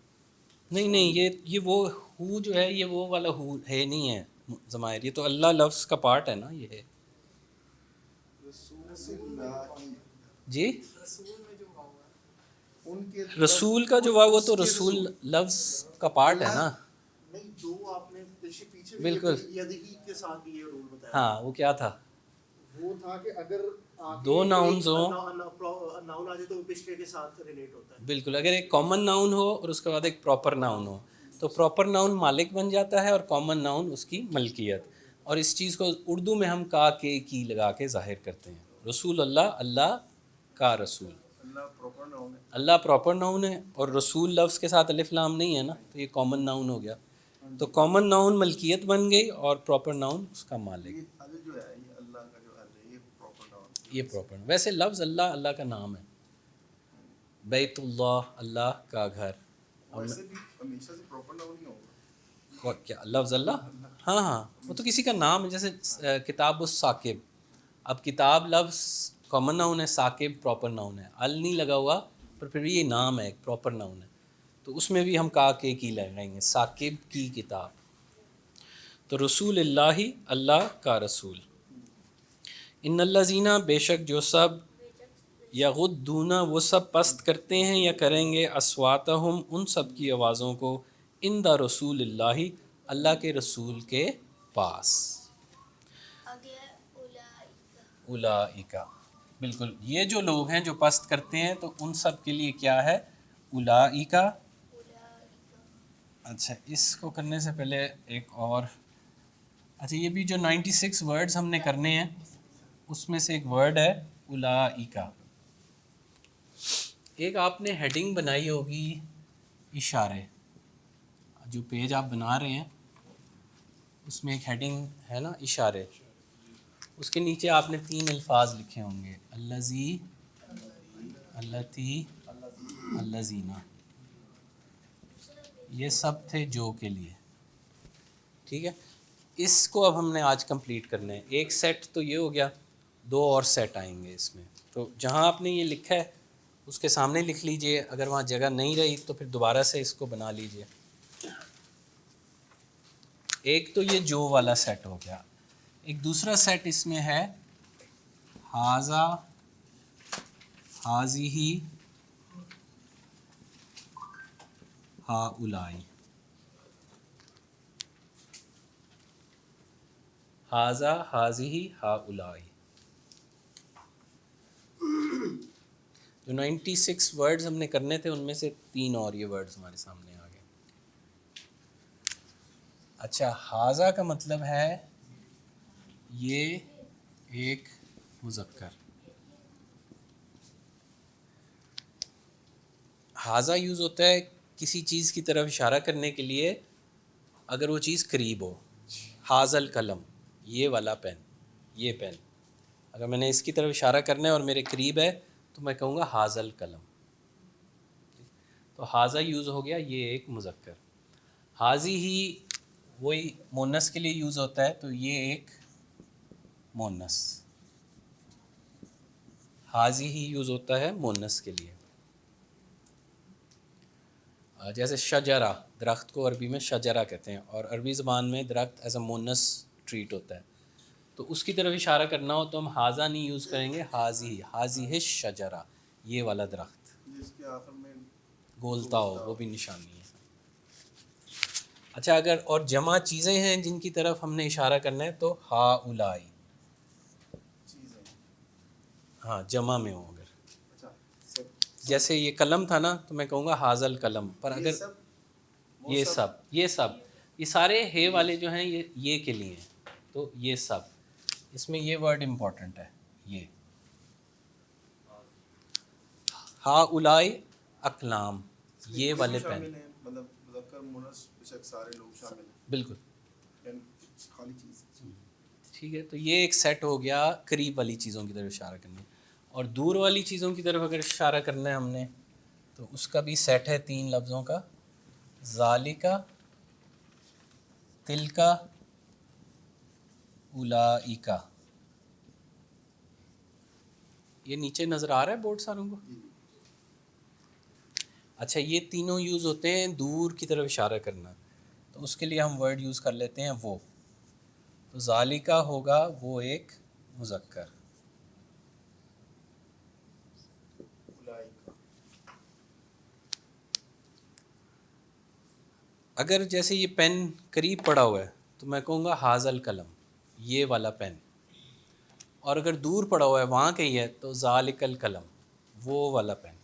نہیں یہ وہ ہو جو ہے یہ وہ والا ہو ہے نہیں ہے ضمائر، یہ تو اللہ لفظ کا پارٹ ہے نا. یہ ہے رسول اللہ جی ان کے رسول کا جو واو وہ تو رسول لفظ کا پارٹ ہے نا. نہیں جو آپ نے پیچھے بالکل. یدہی کے ساتھ یہ رول بتایا، ہاں وہ کیا تھا؟ وہ تھا کہ اگر دو ناؤنز ہوں، ناؤن آ جائے تو وہ پچھلے کے ساتھ ریلیٹ ہوتا ہے. بالکل. اگر ایک کامن ناؤن ہو اور اس کے بعد ایک پراپر ناؤن ہو تو پراپر ناؤن مالک بن جاتا ہے اور کامن ناؤن اس کی ملکیت. اور اس چیز کو اردو میں ہم کا کے کی لگا کے ظاہر کرتے ہیں. رسول اللہ، اللہ کا رسول. اللہ پراپر ناؤن ہے. اللہ پراپر ناؤن ہے اور رسول لفظ کے ساتھ الف لام نہیں ہے نا، تو یہ کامن ناؤن ہو گیا. تو کامن ناؤن ملکیت بن گئی اور پراپر ناؤن اس کا مالک. یہ ال جو ہے، یہ اللہ کا جو ال ہے، یہ پراپر ناؤن. یہ پراپر. ویسے لفظ اللہ اللہ کا نام ہے. بیت اللہ، اللہ کا گھر. ویسے بھی ہمیشہ سے پراپر ناؤن ہی ہوگا. اور کیا لفظ اللہ؟ ہاں وہ تو کسی کا نام ہے. جیسے کتاب الثاقب، اب کتاب لفظ کامن ناؤن ہے، ثاقب پراپر ناؤن ہے. ال نہیں لگا ہوا پر پھر بھی یہ نام ہے، ایک پراپر ناؤن ہے. تو اس میں بھی ہم کا کے کی لگائیں گے، ثاقب کی کتاب. تو رسول اللہ، اللہ کا رسول. ان الذین، بے شک جو سب، یغضون، وہ سب پست کرتے ہیں یا کریں گے، اصواتہم، ان سب کی آوازوں کو، عند رسول اللہ، اللہ کے رسول کے پاس. آگے ہے اولئک. اولئک، بالکل. یہ جو لوگ ہیں جو پست کرتے ہیں تو ان سب کے لیے کیا ہے؟ اولئک. اچھا اس کو کرنے سے پہلے ایک اور، اچھا یہ بھی جو 96 ورڈز ہم نے کرنے ہیں اس میں سے ایک ورڈ ہے اولئک. ایک آپ نے ہیڈنگ بنائی ہوگی اشارے، جو پیج آپ بنا رہے ہیں اس میں ایک ہیڈنگ ہے نا اشارے. اس کے نیچے آپ نے 3 الفاظ لکھے ہوں گے، الذی، اللتی، الذین. یہ سب تھے جو کے لیے. ٹھیک ہے، اس کو اب ہم نے آج کمپلیٹ کرنا ہے. ایک سیٹ تو یہ ہو گیا، 2 اور سیٹ آئیں گے اس میں. تو جہاں آپ نے یہ لکھا ہے اس کے سامنے لکھ لیجئے، اگر وہاں جگہ نہیں رہی تو پھر دوبارہ سے اس کو بنا لیجئے. ایک تو یہ جو والا سیٹ ہو گیا. ایک دوسرا سیٹ اس میں ہے ھذا، ھذہ، ہؤلاء. ھذا، ھذہ، ہؤلاء. جو 96 ورڈز ہم نے کرنے تھے ان میں سے 3 اور یہ ورڈز ہمارے سامنے آ گئے. اچھا ھذا کا مطلب ہے یہ ایک مذکر. ھذا یوز ہوتا ہے کسی چیز کی طرف اشارہ کرنے کے لیے اگر وہ چیز قریب ہو. ھذا القلم، یہ والا پین، یہ پین. اگر میں نے اس کی طرف اشارہ کرنا ہے اور میرے قریب ہے تو میں کہوں گا ھذا القلم. تو ھذا یوز ہو گیا یہ ایک مذکر. ھذہ وہی مونس کے لیے یوز ہوتا ہے تو یہ ایک مونس. ھذہ یوز ہوتا ہے مونس کے لیے. جیسے شجرہ، درخت کو عربی میں شجرہ کہتے ہیں اور عربی زبان میں درخت ایز اے مونس ٹریٹ ہوتا ہے. تو اس کی طرف اشارہ کرنا ہو تو ہم ھذا نہیں یوز کریں گے، ھذہ، ھذہ الشجرہ، یہ والا درخت. جس کے آخر میں گولتا ہو وہ بھی نشانی ہے. اچھا اگر اور جمع چیزیں ہیں جن کی طرف ہم نے اشارہ کرنا ہے تو ہؤلاء. چیزیں. ہاں جمع میں ہو اگر، اچھا سب جیسے یہ قلم تھا نا تو میں کہوں گا ھذا القلم. پر اگر یہ سب یہ سارے ہے والے جو ہیں یہ کے لیے ہیں تو یہ سب. اس میں یہ ورڈ امپورٹنٹ ہے، یہ ہؤلاء اقلام، یہ والے پین. شامل ہیں، مطلب مذکر مونس بشک سارے لوگ شامل ہیں، بالکل یعنی خالی چیز. ٹھیک ہے. تو یہ ایک سیٹ ہو گیا قریب والی چیزوں کی طرف اشارہ کرنے. اور دور والی چیزوں کی طرف اگر اشارہ کرنا ہے ہم نے تو اس کا بھی سیٹ ہے 3 لفظوں کا، ذالک، تلکا اولائکا. یہ نیچے نظر آ رہا ہے بورڈ ساروں کو؟ اچھا یہ تینوں یوز ہوتے ہیں دور کی طرف اشارہ کرنا، تو اس کے لیے ہم ورڈ یوز کر لیتے ہیں وہ. تو ذالکا ہوگا وہ ایک مذکر. اگر جیسے یہ پین قریب پڑا ہوا ہے تو میں کہوں گا حاذا القلم، یہ والا پین. اور اگر دور پڑا ہوا ہے وہاں کہیں ہے تو ذالک القلم، وہ والا پین.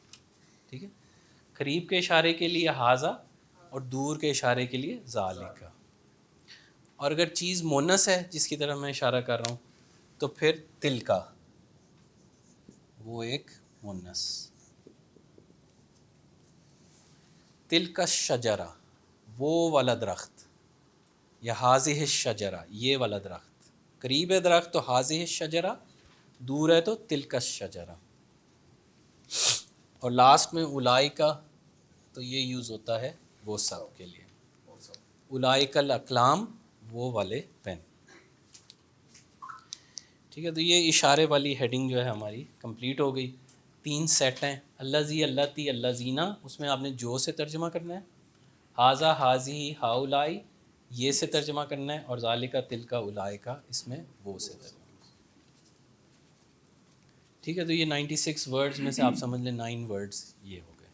ٹھیک ہے، قریب کے اشارے کے لیے حاذا اور دور کے اشارے کے لیے ذالکا. اور اگر چیز مونس ہے جس کی طرف میں اشارہ کر رہا ہوں تو پھر تلکا، وہ ایک مونس. تلک الشجرہ، وہ والا درخت، یا حاذہ الشجرہ، یہ والا درخت. قریب ہے درخت تو حاذہ الشجرہ، دور ہے تو تلک الشجرہ. اور لاسٹ میں اولائکا، تو یہ یوز ہوتا ہے وہ سب کے لیے. اولائک الاقلام، وہ والے پین. ٹھیک ہے، تو یہ اشارے والی ہیڈنگ جو ہے ہماری کمپلیٹ ہو گئی. 3 سیٹ ہیں، الذی، اللتی، الذین. اس میں آپ نے جو سے ترجمہ کرنا ہے، ھذا، ھذہ، ہؤلاء یہ سے ترجمہ کرنا ہے، اور ذالک، تلک، اولئک اس میں وہ سے ترجمہ. ٹھیک ہے، تو یہ 96 ورڈز میں سے آپ سمجھ لیں 9 ورڈز یہ ہو گئے.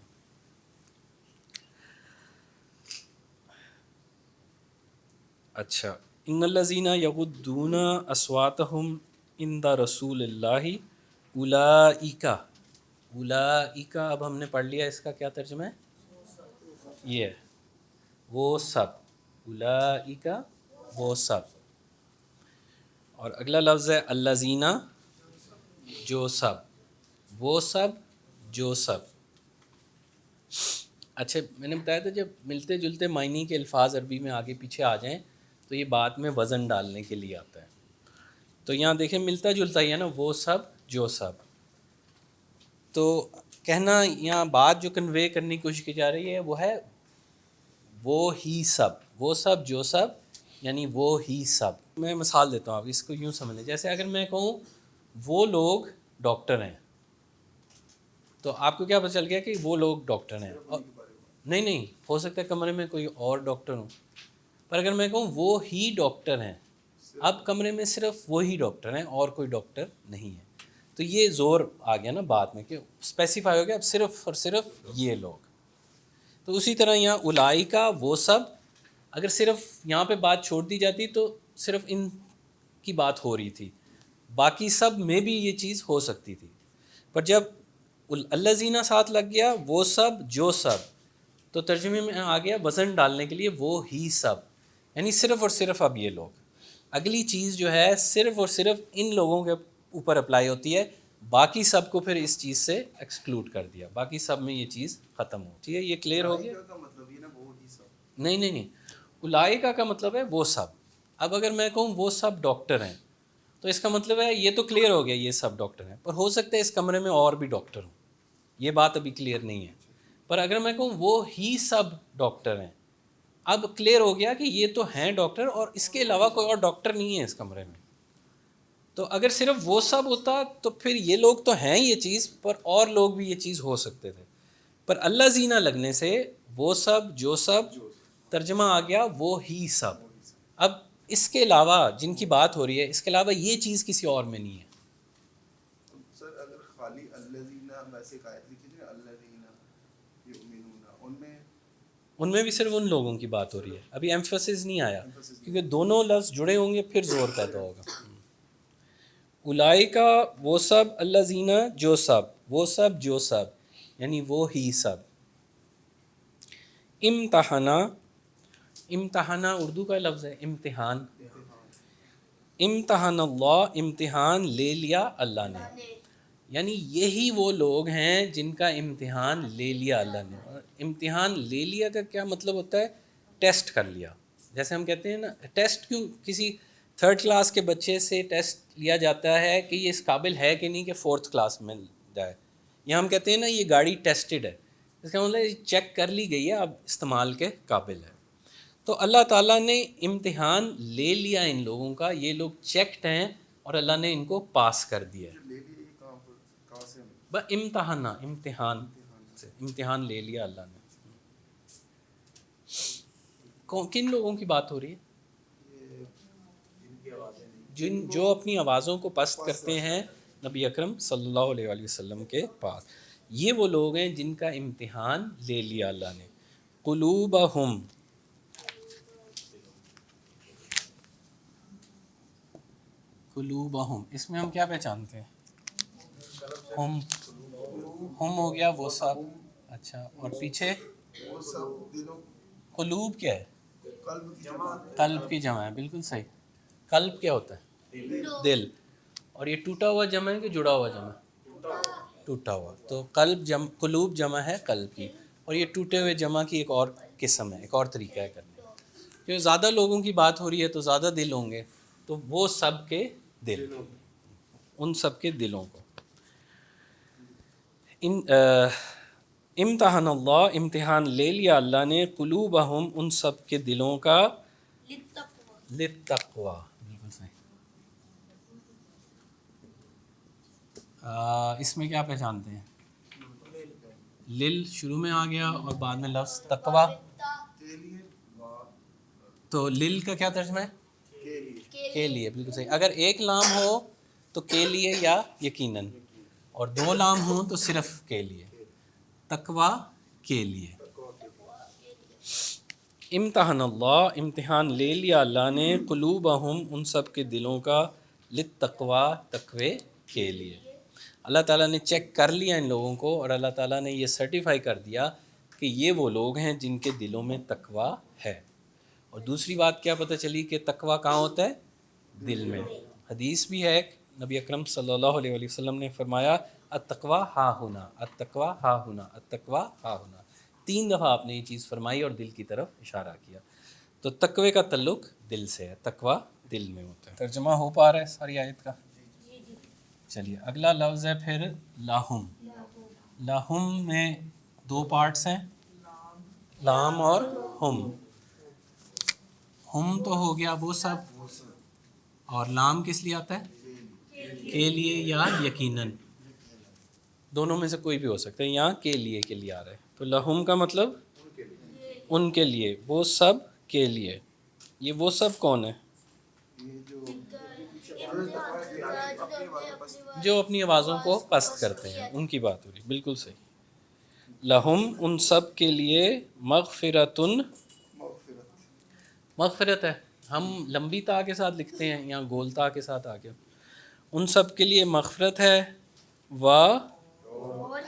اچھا، ان الذین یغضون اصواتهم عند رسول اللہ اولئک. اولئک اب ہم نے پڑھ لیا، اس کا کیا ترجمہ ہے؟ یہ ہے وہ سب. اولئک وہ سب. اور اگلا لفظ ہے الذین، جو سب. وہ سب، جو سب. اچھا میں نے بتایا تھا جب ملتے جلتے معنی کے الفاظ عربی میں آگے پیچھے آ جائیں تو یہ بات میں وزن ڈالنے کے لیے آتا ہے. تو یہاں دیکھیں ملتا جلتا ہی ہے نا، وہ سب، جو سب. تو کہنا یہاں بات جو کنوے کرنے کی کوشش کی جا رہی ہے وہ ہے وہ ہی سب. وہ سب، جو سب، یعنی وہ ہی سب. میں مثال دیتا ہوں، آپ اس کو یوں سمجھ لیں. جیسے اگر میں کہوں وہ لوگ ڈاکٹر ہیں، تو آپ کو کیا پتہ چل گیا کہ وہ لوگ ڈاکٹر ہیں. نہیں، ہو سکتا ہے کمرے میں کوئی اور ڈاکٹر ہوں. پر اگر میں کہوں وہ ہی ڈاکٹر ہیں، اب کمرے میں صرف وہی ڈاکٹر ہیں اور کوئی ڈاکٹر نہیں ہے. تو یہ زور آ گیا نا بات میں کہ اسپیسیفائی ہو گیا اب صرف اور صرف یہ لوگ. تو اسی طرح یہاں اولائکا وہ سب، اگر صرف یہاں پہ بات چھوڑ دی جاتی تو صرف ان کی بات ہو رہی تھی، باقی سب میں بھی یہ چیز ہو سکتی تھی. پر جب الذین ساتھ لگ گیا، وہ سب، جو سب، تو ترجمے میں آ گیا وزن ڈالنے کے لیے وہ ہی سب، یعنی صرف اور صرف اب یہ لوگ. اگلی چیز جو ہے صرف اور صرف ان لوگوں کے اوپر اپلائی ہوتی ہے، باقی سب کو پھر اس چیز سے ایکسکلوڈ کر دیا، باقی سب میں یہ چیز ختم ہو. ٹھیک ہے، یہ کلیئر ہو گیا؟ نہیں، اولائکا کا مطلب ہے وہ سب. اب اگر میں کہوں وہ سب ڈاکٹر ہیں تو اس کا مطلب ہے یہ تو کلیئر ہو گیا یہ سب ڈاکٹر ہیں، پر ہو سکتا ہے اس کمرے میں اور بھی ڈاکٹر ہوں، یہ بات ابھی کلیئر نہیں ہے. پر اگر میں کہوں وہ ہی سب ڈاکٹر ہیں، اب کلیئر ہو گیا کہ یہ تو ہیں ڈاکٹر اور اس کے علاوہ کوئی اور ڈاکٹر نہیں ہے اس کمرے میں. تو اگر صرف وہ سب ہوتا تو پھر یہ لوگ تو ہیں یہ چیز، پر اور لوگ بھی یہ چیز ہو سکتے تھے. پر الذین لگنے سے وہ سب، جو سب، ترجمہ آ گیا وہ ہی سب. اب اس کے علاوہ جن کی بات ہو رہی ہے، اس کے علاوہ یہ چیز کسی اور میں نہیں ہے. سر اگر خالی الذین ویسے آیت لکھی تھی الذین یؤمنون، ان میں بھی صرف ان لوگوں کی بات ہو رہی ہے، ابھی ایمفسس نہیں آیا کیونکہ دونوں لفظ جڑے ہوں گے پھر زور پیدا ہوگا. اولائکا وہ سب، الذین جو سب، وہ سب، جو سب، یعنی وہ ہی سب. امتحنا، امتحنا اردو کا لفظ ہے امتحان. امتحان اللہ، امتحان لے لیا اللہ نے، یعنی یہی وہ لوگ ہیں جن کا امتحان لے لیا اللہ نے. امتحان لے لیا کا کیا مطلب ہوتا ہے؟ ٹیسٹ کر لیا. جیسے ہم کہتے ہیں نا ٹیسٹ، کیوں کسی 3rd کلاس کے بچے سے ٹیسٹ لیا جاتا ہے کہ یہ اس قابل ہے کہ نہیں کہ 4th کلاس میں جائے. یا ہم کہتے ہیں نا یہ گاڑی ٹیسٹڈ ہے، اس کا مطلب چیک کر لی گئی ہے، اب استعمال کے قابل ہے. تو اللہ تعالیٰ نے امتحان لے لیا ان لوگوں کا، یہ لوگ چیکڈ ہیں اور اللہ نے ان کو پاس کر دیا ہے. لے لیے کہاں سے امتحان لے لیا اللہ نے. کن لوگوں کی بات ہو رہی ہے؟ جو اپنی آوازوں کو پست کرتے ہیں نبی اکرم صلی اللہ علیہ وآلہ وسلم کے پاس. یہ وہ لوگ ہیں جن کا امتحان لے لیا اللہ نے. قلوبہم، قلوبہم اس میں ہم کیا پہچانتے ہیں؟ ہم ہو گیا وہ سب. اچھا، اور پیچھے وہ سب دلوں قلوب کیا ہے؟ قلب کی جمع قلب کی جمع ہے. بالکل صحیح. قلب کیا ہوتا ہے؟ دل. اور یہ ٹوٹا ہوا جمع ہے کہ جڑا ہوا جمع ہے؟ ٹوٹا ہوا. تو قلوب جمع ہے قلب کی، اور یہ ٹوٹے ہوئے جمع کی ایک اور قسم ہے، ایک اور طریقہ ہے کرنے. جو زیادہ لوگوں کی بات ہو رہی ہے تو زیادہ دل ہوں گے، تو وہ سب کے دل، ان سب کے دلوں کو. امتحان اللہ، امتحان لے لیا اللہ نے، قلوبہم ان سب کے دلوں کا، للتقوی. بالکل صحیح. اس میں کیا پہچانتے ہیں؟ لل شروع میں آ گیا اور بعد میں لفظ تقوی. کے لیے تو لل کا کیا ترجمہ ہے؟ کے لیے کے لیے. بالکل صحیح. اگر ایک لام ہو تو کے لیے یا یقیناً، اور دو لام ہوں تو صرف کے لیے. تقوی کے لیے. امتحان اللہ، امتحان لے لیا اللہ نے، قلوبہم ان سب کے دلوں کا، للتقوی تقوی کے لیے. اللہ تعالیٰ نے چیک کر لیا ان لوگوں کو، اور اللہ تعالیٰ نے یہ سرٹیفائی کر دیا کہ یہ وہ لوگ ہیں جن کے دلوں میں تقوی ہے. اور دوسری بات کیا پتہ چلی کہ تقوی کہاں ہوتا ہے؟ دل میں. حدیث بھی ہے، نبی اکرم صلی اللہ علیہ وآلہ وسلم نے فرمایا التقوی ہا ہنا، التقوی ہا ہنا، التقوی ہا ہنا. 3 دفعہ آپ نے یہ چیز فرمائی اور دل کی طرف اشارہ کیا. تو تقوی کا تعلق دل سے ہے، تقوی دل میں ہوتا ہے. ترجمہ ہو پا رہا ہے ساری آیت کا؟ چلیے اگلا لفظ ہے پھر لاہم. لاہم میں 2 پارٹس ہیں، لام اور ہم. ہم تو ہو گیا وہ سب، اور لام کس لیے آتا ہے؟ کے لیے یا یقیناً، دونوں میں سے کوئی بھی ہو سکتا ہے. یہاں کے لیے آ رہا ہے. تو لہم کا مطلب ان کے لیے، وہ سب کے لیے. یہ وہ سب کون ہے؟ جو اپنی آوازوں کو پست کرتے ہیں، ان کی بات ہو رہی. بالکل صحیح. لہم ان سب کے لیے، مغفرتن، مغفرت ہے. ہم لمبی تا کے ساتھ لکھتے ہیں، یہاں گول تا کے ساتھ آ گیا. ان سب کے لیے مغفرت ہے،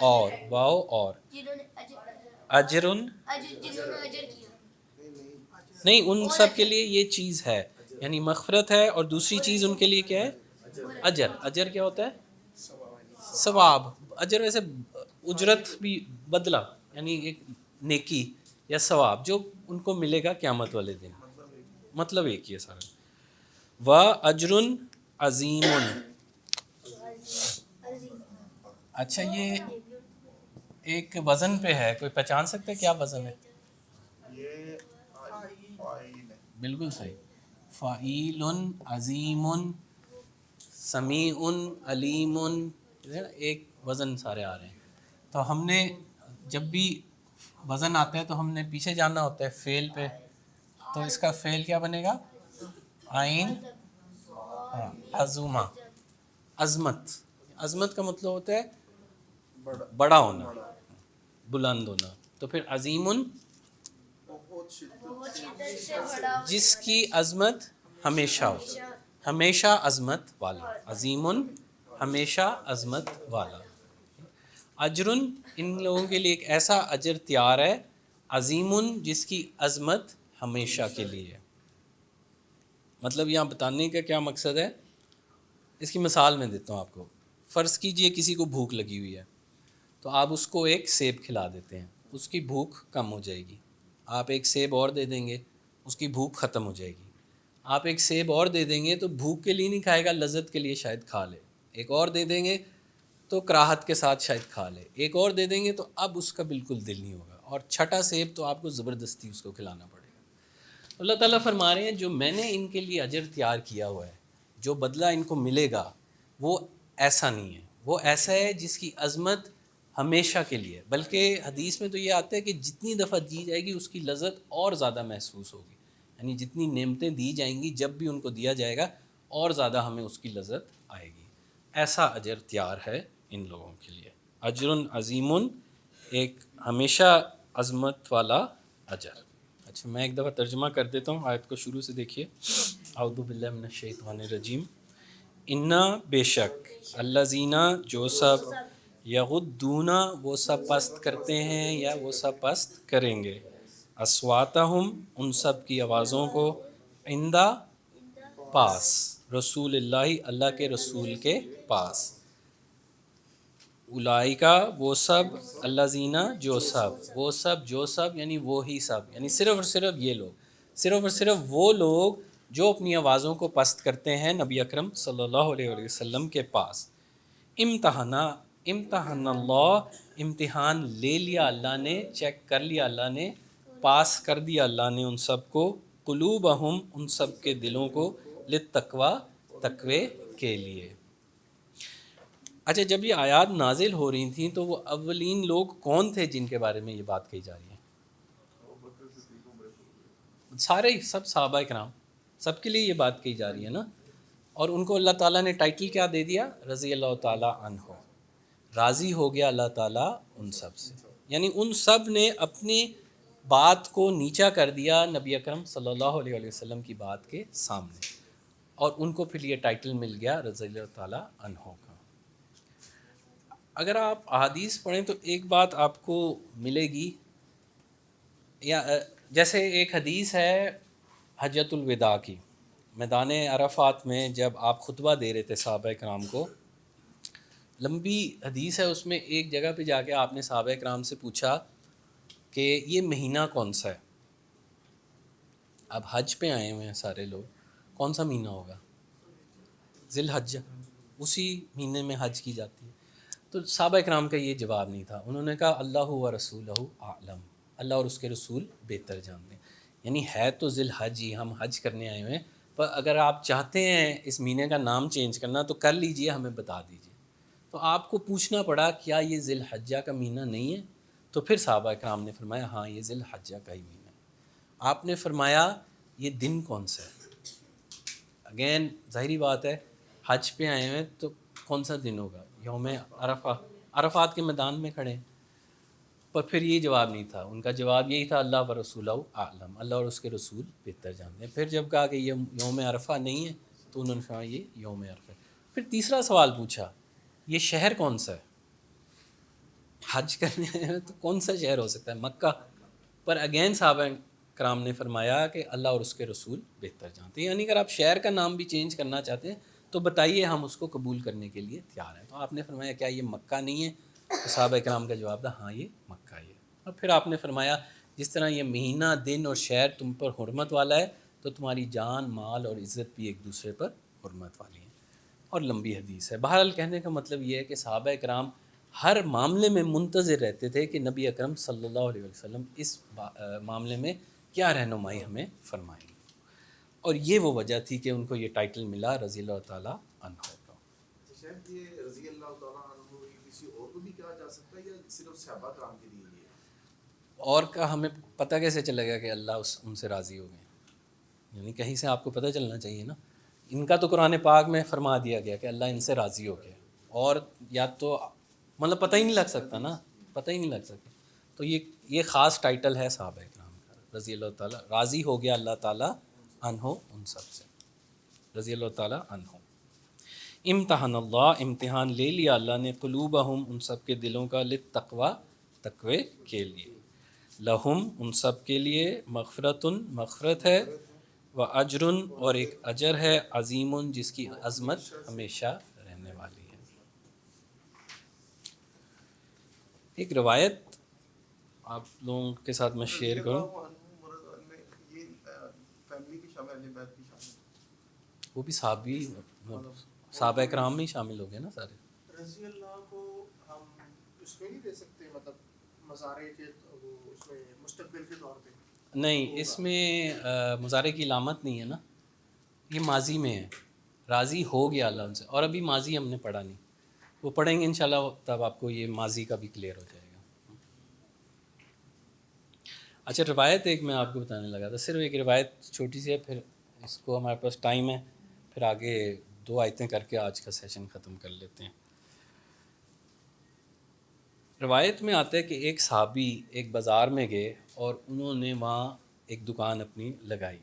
اور واو اور اجرن، نہیں ان سب کے لیے یہ چیز ہے، یعنی مغفرت ہے، اور دوسری چیز ان کے لیے کیا ہے؟ اجر. اجر کیا ہوتا ہے؟ ثواب. اجر ویسے اجرت بھی بدلہ، یعنی ایک نیکی یا ثواب جو ان کو ملے گا قیامت والے دن. مطلب ایک ہی ہے سارا. اجرن عظیم. اچھا یہ ایک وزن پہ ہے، کوئی پہچان سکتا ہے کیا وزن ہے؟ یہ فاعل ہے. بالکل صحیح. فعیل، عظیم، سمیع، علیم. ایک وزن سارے آ رہے ہیں. تو ہم نے جب بھی وزن آتا ہے تو ہم نے پیچھے جانا ہوتا ہے فعل پہ. تو اس کا فعل کیا بنے گا؟ عین عظومہ. عظمت. عظمت کا مطلب ہوتا ہے بڑا ہونا، بلند ہونا. تو پھر عظیم، بہت شدت جس کی عظمت ہمیشہ ہو، ہمیشہ عظمت والا. عظیم، ہمیشہ عظمت والا. اجرن، ان لوگوں کے لیے ایک ایسا اجر تیار ہے، عظیم، جس کی عظمت ہمیشہ کے لیے ہے. مطلب یہاں بتانے کا کیا مقصد ہے؟ اس کی مثال میں دیتا ہوں آپ کو. فرض کیجئے کسی کو بھوک لگی ہوئی ہے، تو آپ اس کو ایک سیب کھلا دیتے ہیں، اس کی بھوک کم ہو جائے گی. آپ ایک سیب اور دے دیں گے، اس کی بھوک ختم ہو جائے گی. آپ ایک سیب اور دے دیں گے تو بھوک کے لیے نہیں کھائے گا، لذت کے لیے شاید کھا لے. ایک اور دے دیں گے تو کراہت کے ساتھ شاید کھا لے. ایک اور دے دیں گے تو اب اس کا بالکل دل نہیں ہوگا. اور چھٹا سیب تو آپ کو زبردستی اس کو کھلانا پڑے گا. اللہ تعالیٰ فرما رہے ہیں جو میں نے ان کے لیے اجر تیار کیا ہوا ہے، جو بدلہ ان کو ملے گا وہ ایسا نہیں ہے، وہ ایسا ہے جس کی عظمت ہمیشہ کے لیے، بلکہ حدیث میں تو یہ آتا ہے کہ جتنی دفعہ دی جائے گی اس کی لذت اور زیادہ محسوس ہوگی، یعنی جتنی نعمتیں دی جائیں گی جب بھی ان کو دیا جائے گا اور زیادہ ہمیں اس کی لذت آئے گی۔ ایسا اجر تیار ہے ان لوگوں کے لیے، اجر عظیم، ایک ہمیشہ عظمت والا اجر۔ اچھا میں ایک دفعہ ترجمہ کر دیتا ہوں، آیت کو شروع سے دیکھیے۔ اعوذ باللہ من الشیطان الرجیم، انا بے شک الذین جو سب یغضون وہ سب پست کرتے ہیں یا وہ سب پست کریں گے، اصواتہم ان سب کی آوازوں کو، عندہ پاس، رسول اللہ اللہ کے رسول کے پاس، اولئکا وہ سب، الذین جو سب، وہ سب جو سب یعنی وہی سب، یعنی صرف اور صرف یہ لوگ، صرف اور صرف وہ لوگ جو اپنی آوازوں کو پست کرتے ہیں نبی اکرم صلی اللہ علیہ وآلہ وسلم کے پاس۔ امتحان اللہ، امتحان لے لیا اللہ نے، چیک کر لیا اللہ نے، پاس کر دیا اللہ نے ان سب کو، قلوبہم ان سب کے دلوں کو، للتقوی تقوی کے لیے۔ اچھا جب یہ آیات نازل ہو رہی تھیں تو وہ اولین لوگ کون تھے جن کے بارے میں یہ بات کہی جا رہی ہے؟ سارے ہی، سب صحابہ کرام، سب کے لیے یہ بات کہی جا رہی ہے نا، اور ان کو اللہ تعالیٰ نے ٹائٹل کیا دے دیا؟ رضی اللہ تعالیٰ عنہ، راضی ہو گیا اللہ تعالیٰ ان سب سے، یعنی ان سب نے اپنی بات کو نیچا کر دیا نبی اکرم صلی اللہ علیہ وآلہ وسلم کی بات کے سامنے، اور ان کو پھر یہ ٹائٹل مل گیا رضی اللہ تعالیٰ عنہ کا۔ اگر آپ احادیث پڑھیں تو ایک بات آپ کو ملے گی، یا جیسے ایک حدیث ہے حجۃ الوداع کی، میدان عرفات میں جب آپ خطبہ دے رہے تھے صحابہ کرام کو، لمبی حدیث ہے، اس میں ایک جگہ پہ جا کے آپ نے صحابہ کرام سے پوچھا کہ یہ مہینہ کون سا ہے؟ اب حج پہ آئے ہوئے ہیں سارے لوگ، کون سا مہینہ ہوگا؟ ذی الحجہ، اسی مہینے میں حج کی جاتی ہے۔ تو صحابہ کرام کا یہ جواب نہیں تھا، انہوں نے کہا اللہ و رسولہ اعلم، اللہ اور اس کے رسول بہتر جانتے ہیں، یعنی ہے تو ذی الحج ہی، ہم حج کرنے آئے ہوئے ہیں، پر اگر آپ چاہتے ہیں اس مہینے کا نام چینج کرنا تو کر لیجئے، ہمیں بتا دیجئے۔ تو آپ کو پوچھنا پڑا کیا یہ ذی الحجہ کا مہینہ نہیں ہے؟ تو پھر صحابہ کرام نے فرمایا ہاں یہ ذی الحجہ کا ہی مہینہ ہے۔ آپ نے فرمایا یہ دن کون سا ہے؟ اگین ظاہری بات ہے، حج پہ آئے ہوئے تو کون سا دن ہوگا؟ یوم عرفہ، عرفات کے میدان میں کھڑے ہیں۔ پر پھر یہ جواب نہیں تھا، ان کا جواب یہی تھا اللہ و رسولہ اعلم، اللہ اور اس کے رسول بہتر جانتے ہیں۔ پھر جب کہا کہ یہ یوم عرفہ نہیں ہے تو انہوں نے کہا یہ یوم عرفہ ہے۔ پھر تیسرا سوال پوچھا یہ شہر کون سا ہے؟ حج کرنے آئے ہیں تو کون سا شہر ہو سکتا ہے؟ مکہ۔ پر اگین صحابہ کرام نے فرمایا کہ اللہ اور اس کے رسول بہتر جانتے ہیں، یعنی اگر آپ شہر کا نام بھی چینج کرنا چاہتے ہیں تو بتائیے، ہم اس کو قبول کرنے کے لیے تیار ہیں۔ تو آپ نے فرمایا کیا یہ مکہ نہیں ہے؟ تو صحابہ کرام کا جواب تھا ہاں یہ مکہ ہی ہے۔ اور پھر آپ نے فرمایا جس طرح یہ مہینہ، دن اور شہر تم پر حرمت والا ہے تو تمہاری جان، مال اور عزت بھی ایک دوسرے پر حرمت والی ہے۔ اور لمبی حدیث ہے۔ بہرحال کہنے کا مطلب یہ ہے کہ صحابہ کرام ہر معاملے میں منتظر رہتے تھے کہ نبی اکرم صلی اللہ علیہ وسلم اس معاملے میں کیا رہنمائی ہمیں فرمائیں گے، اور یہ وہ وجہ تھی کہ ان کو یہ ٹائٹل ملا رضی اللہ تعالیٰ عنہ کا۔ شاید یہ رضی اللہ تعالیٰ عنہ یہ کسی اور کو بھی کہا جا سکتا ہے یا صرف صحابہ کرام کے لیے یہ ہے؟ اور کا ہمیں پتہ کیسے چلے گا کہ اللہ ان سے راضی ہو گئے؟ یعنی کہیں سے آپ کو پتہ چلنا چاہیے نا۔ ان کا تو قرآن پاک میں فرما دیا گیا کہ اللہ ان سے راضی ہو گیا، اور یا تو مطلب پتہ ہی نہیں لگ سکتا نا، پتہ ہی نہیں لگ سکتا۔ تو یہ خاص ٹائٹل ہے صحابہ کرام کا، رضی اللہ تعالیٰ، راضی ہو گیا اللہ تعالیٰ عنہ ان سب سے، رضی اللہ تعالیٰ عنہ۔ امتحان اللہ، امتحان لے لیا اللہ نے، قلوبہم ان سب کے دلوں کا، للتقوی تقوی کے لیے، لہم ان سب کے لیے، مغفرتن مغفرت ہے، و اجرن اور ایک اجر ہے، عظیم جس کی عظمت ہمیشہ رہنے والی ہے۔ ایک روایت آپ لوگوں کے ساتھ میں شیئر کروں، یہ فیملی بھی شامل ہے، بیت بھی شامل، وہ بھی صحابہ کرام میں ہی شامل ہو گئے نا سارے۔ رضی اللہ کو ہم اس میں نہیں دے سکتے، مطلب مزارے کے وہ اس میں مستقبل کے طور پہ؟ نہیں، اس میں مضارع کی علامت نہیں ہے نا، یہ ماضی میں ہے، راضی ہو گیا اللہ ان سے، اور ابھی ماضی ہم نے پڑھا نہیں، وہ پڑھیں گے انشاءاللہ تب آپ کو یہ ماضی کا بھی کلیئر ہو جائے گا۔ اچھا، روایت ایک میں آپ کو بتانے لگا تھا، صرف ایک روایت چھوٹی سی ہے، پھر اس کو ہمارے پاس ٹائم ہے، پھر آگے 2 آیتیں کر کے آج کا سیشن ختم کر لیتے ہیں۔ روایت میں آتا ہے کہ ایک صحابی ایک بازار میں گئے اور انہوں نے وہاں ایک دکان اپنی لگائی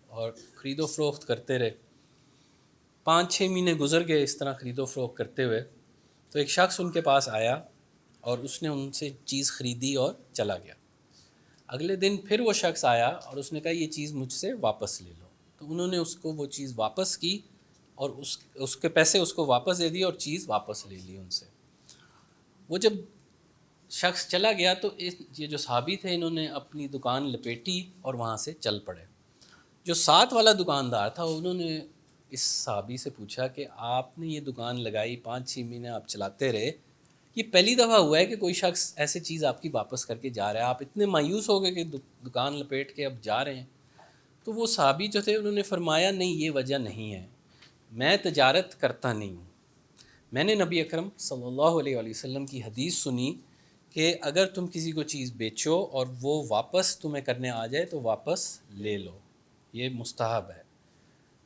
اور خرید و فروخت کرتے رہے، 5-6 مہینے گزر گئے اس طرح خرید و فروخت کرتے ہوئے، تو ایک شخص ان کے پاس آیا اور اس نے ان سے چیز خریدی اور چلا گیا۔ اگلے دن پھر وہ شخص آیا اور اس نے کہا یہ چیز مجھ سے واپس لے لو، تو انہوں نے اس کو وہ چیز واپس کی اور اس کے پیسے اس کو واپس دے دیے اور چیز واپس لے لی ان سے۔ وہ جب شخص چلا گیا تو یہ جو صحابی تھے انہوں نے اپنی دکان لپیٹی اور وہاں سے چل پڑے۔ جو ساتھ والا دکاندار تھا انہوں نے اس صحابی سے پوچھا کہ آپ نے یہ دکان لگائی، 5-6 مہینے آپ چلاتے رہے، یہ پہلی دفعہ ہوا ہے کہ کوئی شخص ایسے چیز آپ کی واپس کر کے جا رہا ہے، آپ اتنے مایوس ہو گئے کہ دکان لپیٹ کے اب جا رہے ہیں؟ تو وہ صحابی جو تھے انہوں نے فرمایا نہیں، یہ وجہ نہیں ہے، میں تجارت کرتا نہیں ہوں، میں نے نبی اکرم صلی اللہ علیہ وآلہ وسلم کی حدیث سنی کہ اگر تم کسی کو چیز بیچو اور وہ واپس تمہیں کرنے آ جائے تو واپس لے لو، یہ مستحب ہے۔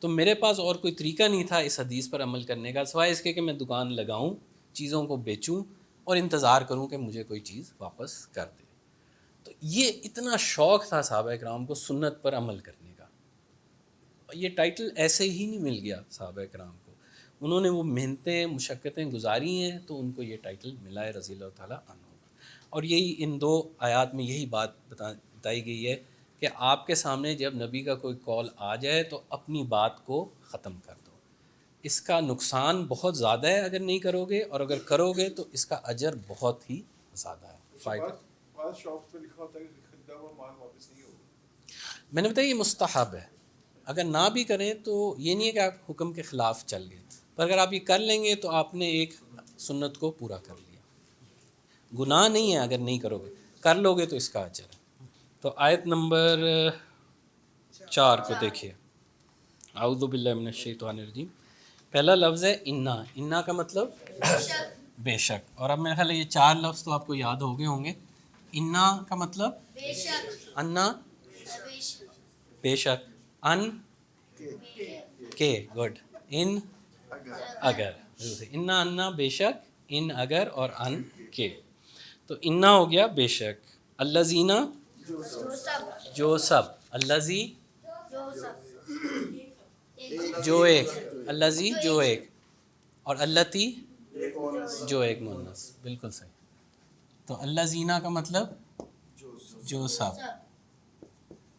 تو میرے پاس اور کوئی طریقہ نہیں تھا اس حدیث پر عمل کرنے کا سوائے اس کے کہ میں دکان لگاؤں، چیزوں کو بیچوں اور انتظار کروں کہ مجھے کوئی چیز واپس کر دے۔ تو یہ اتنا شوق تھا صحابہ کرام کو سنت پر عمل کرنے کا، یہ ٹائٹل ایسے ہی نہیں مل گیا صحابہ کرام کو، انہوں نے وہ محنتیں مشقتیں گزاری ہیں تو ان کو یہ ٹائٹل ملا ہے رضی اللہ تعالیٰ عنہ۔ اور یہی ان 2 آیات میں یہی بات بتائی گئی ہے کہ آپ کے سامنے جب نبی کا کوئی کال آ جائے تو اپنی بات کو ختم کر دو، اس کا نقصان بہت زیادہ ہے اگر نہیں کرو گے، اور اگر کرو گے تو اس کا اجر بہت ہی زیادہ ہے، فائدہ۔ بعض شاپس پہ لکھا ہوتا ہے کہ خریدا ہوا مال واپس نہیں ہوگا۔ میں نے بتایا یہ مستحب ہے، اگر نہ بھی کریں تو یہ نہیں ہے کہ آپ حکم کے خلاف چل گئے، پر اگر آپ یہ کر لیں گے تو آپ نے ایک سنت کو پورا کر لیا، گناہ نہیں ہے اگر نہیں کرو گے، کر لو گے تو اس کا اجر ہے۔ تو آیت نمبر 4 کو دیکھیے، اعوذ باللہ من الشیطان الرجیم۔ پہلا لفظ ہے انا، انا کا مطلب بے شک، اور اب میرے خیال ہے یہ 4 لفظ تو آپ کو یاد ہو گئے ہوں گے۔ انا کا مطلب بے شک، انا بے شک، بے شک، ان کے گڈ، ان اگر، انا انا بے شک، ان اگر اور ان کے، تو انا ہو گیا بے شک، الذین جو سب، جو سب، الذی جو سب، جو ایک، الذی جو ایک، اور اللتی جو ایک مؤنث، بالکل صحیح۔ تو الذین کا مطلب جو سب۔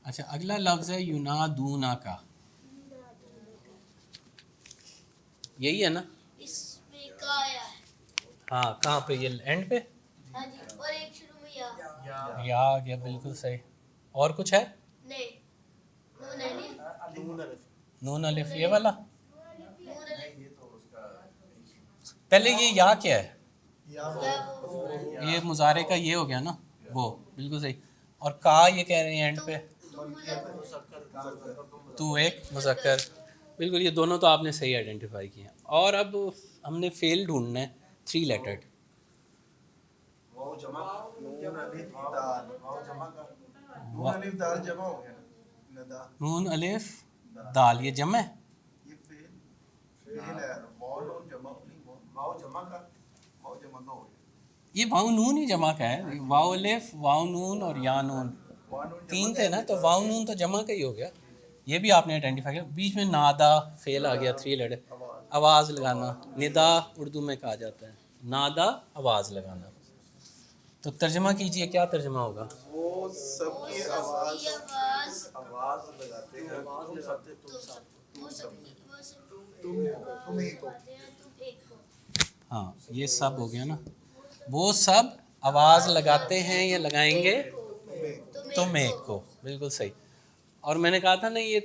اچھا، اگلا لفظ ہے ینادونا کا، یہی ہے نا؟ اس میں کا آیا ہے، ہاں، کہاں پہ؟ یہ اینڈ پہ ہاں جی، اور ایک شروع میں یا، یا آ گیا، بالکل صحیح۔ اور کچھ ہے؟ نہیں، نون الف، نون الف، یہ والا؟ نون الف، پہلے یہ یا کیا ہے؟ یا وہ، یہ مضارع کا یہ ہو گیا نا، وہ بالکل صحیح۔ اور کا یہ کہہ رہے ہیں اینڈ پہ، تو ایک مذکر، بالکل، یہ دونوں تو آپ نے صحیح آئیڈینٹیفائی کیے ہیں۔ اور اب ہم نے فیل ڈھونڈنا ہے 3 لیٹرڈ۔ نون الف دال، یہ جمع ہے؟ یہ واو نون ہی جمع کا ہے، واو الف، واو نون اور یا نون، 3 تھے نا، تو واو نون تو جمع کا ہی ہو گیا، یہ بھی آپ نے آئیڈینٹیفائی کیا۔ بیچ میں نادا فعل آ گیا 3 لیٹر، آواز لگانا، ندا اردو میں کہا جاتا ہے، نادا آواز لگانا۔ تو ترجمہ کیجئے، کیا ترجمہ ہوگا؟ وہ سب کی آواز لگاتے ہیں، تم ایک ہو۔ ہاں، یہ سب ہو گیا نا، وہ سب آواز لگاتے ہیں یا لگائیں گے تم ایک کو، بالکل صحیح۔ اور میں نے کہا تھا نا یہ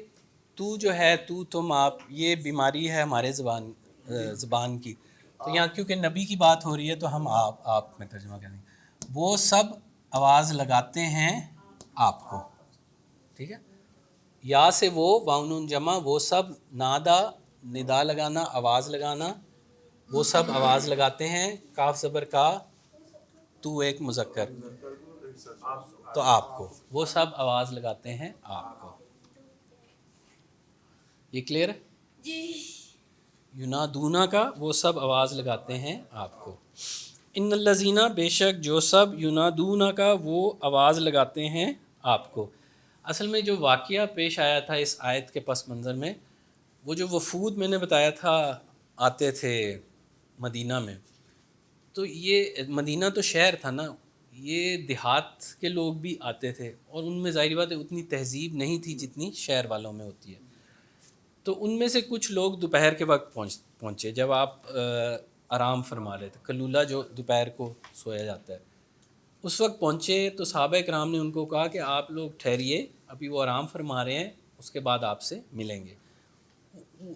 تو جو ہے، تو تم آپ، یہ بیماری ہے ہمارے زبان کی، تو یہاں کیونکہ نبی کی بات ہو رہی ہے تو ہم آپ میں ترجمہ کریں گے، وہ سب آواز لگاتے ہیں آپ کو، ٹھیک ہے. یا سے وہ واو نون جمع وہ سب، نادا ندا لگانا آواز لگانا، وہ سب آواز لگاتے ہیں. کاف زبر کا تو ایک مذکر تو آپ کو، وہ سب آواز لگاتے ہیں آپ کو. یہ کلیئر ہے؟ جی. ینادونا کا وہ سب آواز لگاتے ہیں آپ کو. ان الذین بے شک جو سب، ینادونا کا وہ آواز لگاتے ہیں آپ کو. اصل میں جو واقعہ پیش آیا تھا اس آیت کے پس منظر میں، وہ جو وفود میں نے بتایا تھا آتے تھے مدینہ میں، تو یہ مدینہ تو شہر تھا نا، یہ دیہات کے لوگ بھی آتے تھے، اور ان میں ظاہری بات ہے اتنی تہذیب نہیں تھی جتنی شہر والوں میں ہوتی ہے. تو ان میں سے کچھ لوگ دوپہر کے وقت پہنچے جب آپ آرام فرما رہے تھے، کلولہ جو دوپہر کو سویا جاتا ہے، اس وقت پہنچے. تو صحابہ کرام نے ان کو کہا کہ آپ لوگ ٹھہریے، ابھی وہ آرام فرما رہے ہیں، اس کے بعد آپ سے ملیں گے.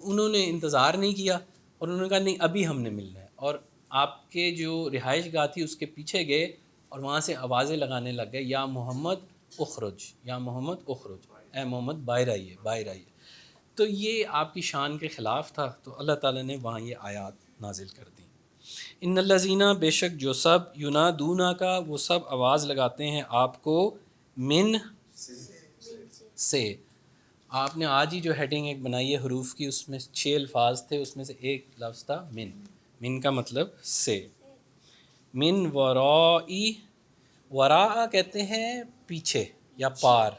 انہوں نے انتظار نہیں کیا اور انہوں نے کہا نہیں ابھی ہم نے ملنا ہے، اور آپ کے جو رہائش گاہ تھی اس کے پیچھے گئے اور وہاں سے آوازیں لگانے لگ گئے، یا محمد اخرج، یا محمد اخرج، اے محمد باہر آئیے باہر آئیے. تو یہ آپ کی شان کے خلاف تھا، تو اللہ تعالیٰ نے وہاں یہ آیات نازل کر دی. ان الذین بے شک جو سب، ینادونا کا وہ سب آواز لگاتے ہیں آپ کو، من سے. آپ نے آج ہی جو ہیڈنگ ایک بنائی ہے حروف کی، اس میں 6 الفاظ تھے، اس میں سے ایک لفظ تھا من. من کا مطلب سے. من ورائی، وراء کہتے ہیں پیچھے یا پار.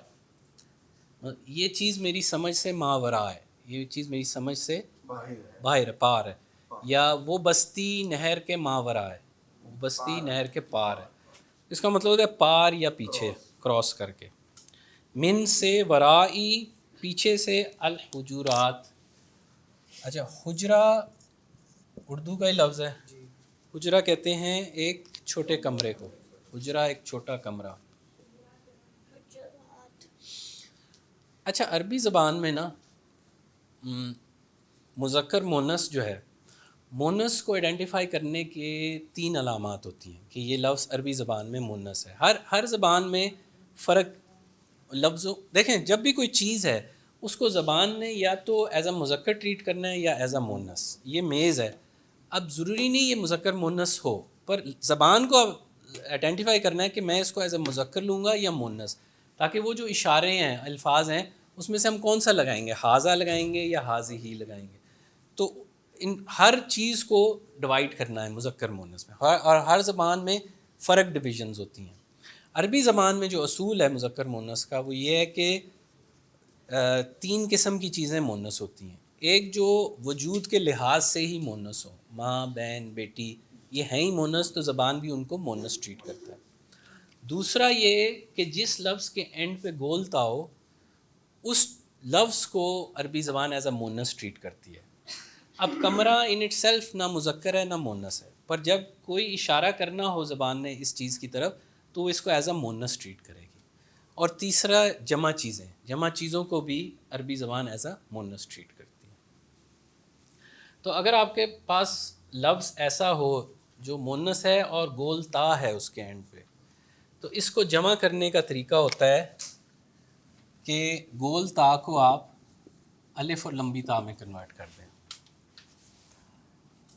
یہ چیز میری سمجھ سے ماوراء ہے، یہ چیز میری سمجھ سے باہر پار ہے. یا وہ بستی نہر کے ماوراء ہے، وہ بستی نہر کے پار ہے. اس کا مطلب ہوتا ہے پار یا پیچھے، کراس کر کے. من سے، ورائی پیچھے سے، الحجرات. اچھا حجرہ اردو کا ہی لفظ ہے. حجرہ کہتے ہیں ایک چھوٹے کمرے کو، حجرہ ایک چھوٹا کمرہ. اچھا عربی زبان میں نا مذکر مونس جو ہے، مونس کو آئیڈینٹیفائی کرنے کے 3 علامات ہوتی ہیں کہ یہ لفظ عربی زبان میں مونس ہے. ہر زبان میں فرق لفظوں، دیکھیں جب بھی کوئی چیز ہے اس کو زبان نے یا تو ایز اے مذکر ٹریٹ کرنا ہے یا ایز اے مونس. یہ میز ہے، اب ضروری نہیں یہ مذکر مونس ہو، پر زبان کو آئیڈینٹیفائی کرنا ہے کہ میں اس کو ایز اے مذکر لوں گا یا مونس، تاکہ وہ جو اشارے ہیں الفاظ ہیں اس میں سے ہم کون سا لگائیں گے، ہاذا لگائیں گے یا ہاذی ہی لگائیں گے. تو ان ہر چیز کو ڈیوائڈ کرنا ہے مذکر مونس میں، اور ہر زبان میں فرق ڈویژنز ہوتی ہیں. عربی زبان میں جو اصول ہے مذکر مونس کا وہ یہ ہے کہ 3 قسم کی چیزیں مونس ہوتی ہیں. ایک جو وجود کے لحاظ سے ہی مونس ہو، ماں بہن بیٹی یہ ہیں ہی مونس، تو زبان بھی ان کو مونس ٹریٹ کرتا ہے. دوسرا یہ کہ جس لفظ کے اینڈ پہ گول تا ہو اس لفظ کو عربی زبان ایز اے مونس ٹریٹ کرتی ہے. اب کمرہ ان اٹ سیلف نہ مذکر ہے نہ مونس ہے، پر جب کوئی اشارہ کرنا ہو زبان نے اس چیز کی طرف تو وہ اس کو ایز اے مونس ٹریٹ کرے گی. اور تیسرا جمع چیزیں، جمع چیزوں کو بھی عربی زبان ایز اے مونس ٹریٹ کرتی ہے. تو اگر آپ کے پاس لفظ ایسا ہو جو مونس ہے اور گول تا ہے اس کے اینڈ پہ، تو اس کو جمع کرنے کا طریقہ ہوتا ہے کہ گول تا کو آپ الف اور لمبی تا میں کنورٹ کر دیں.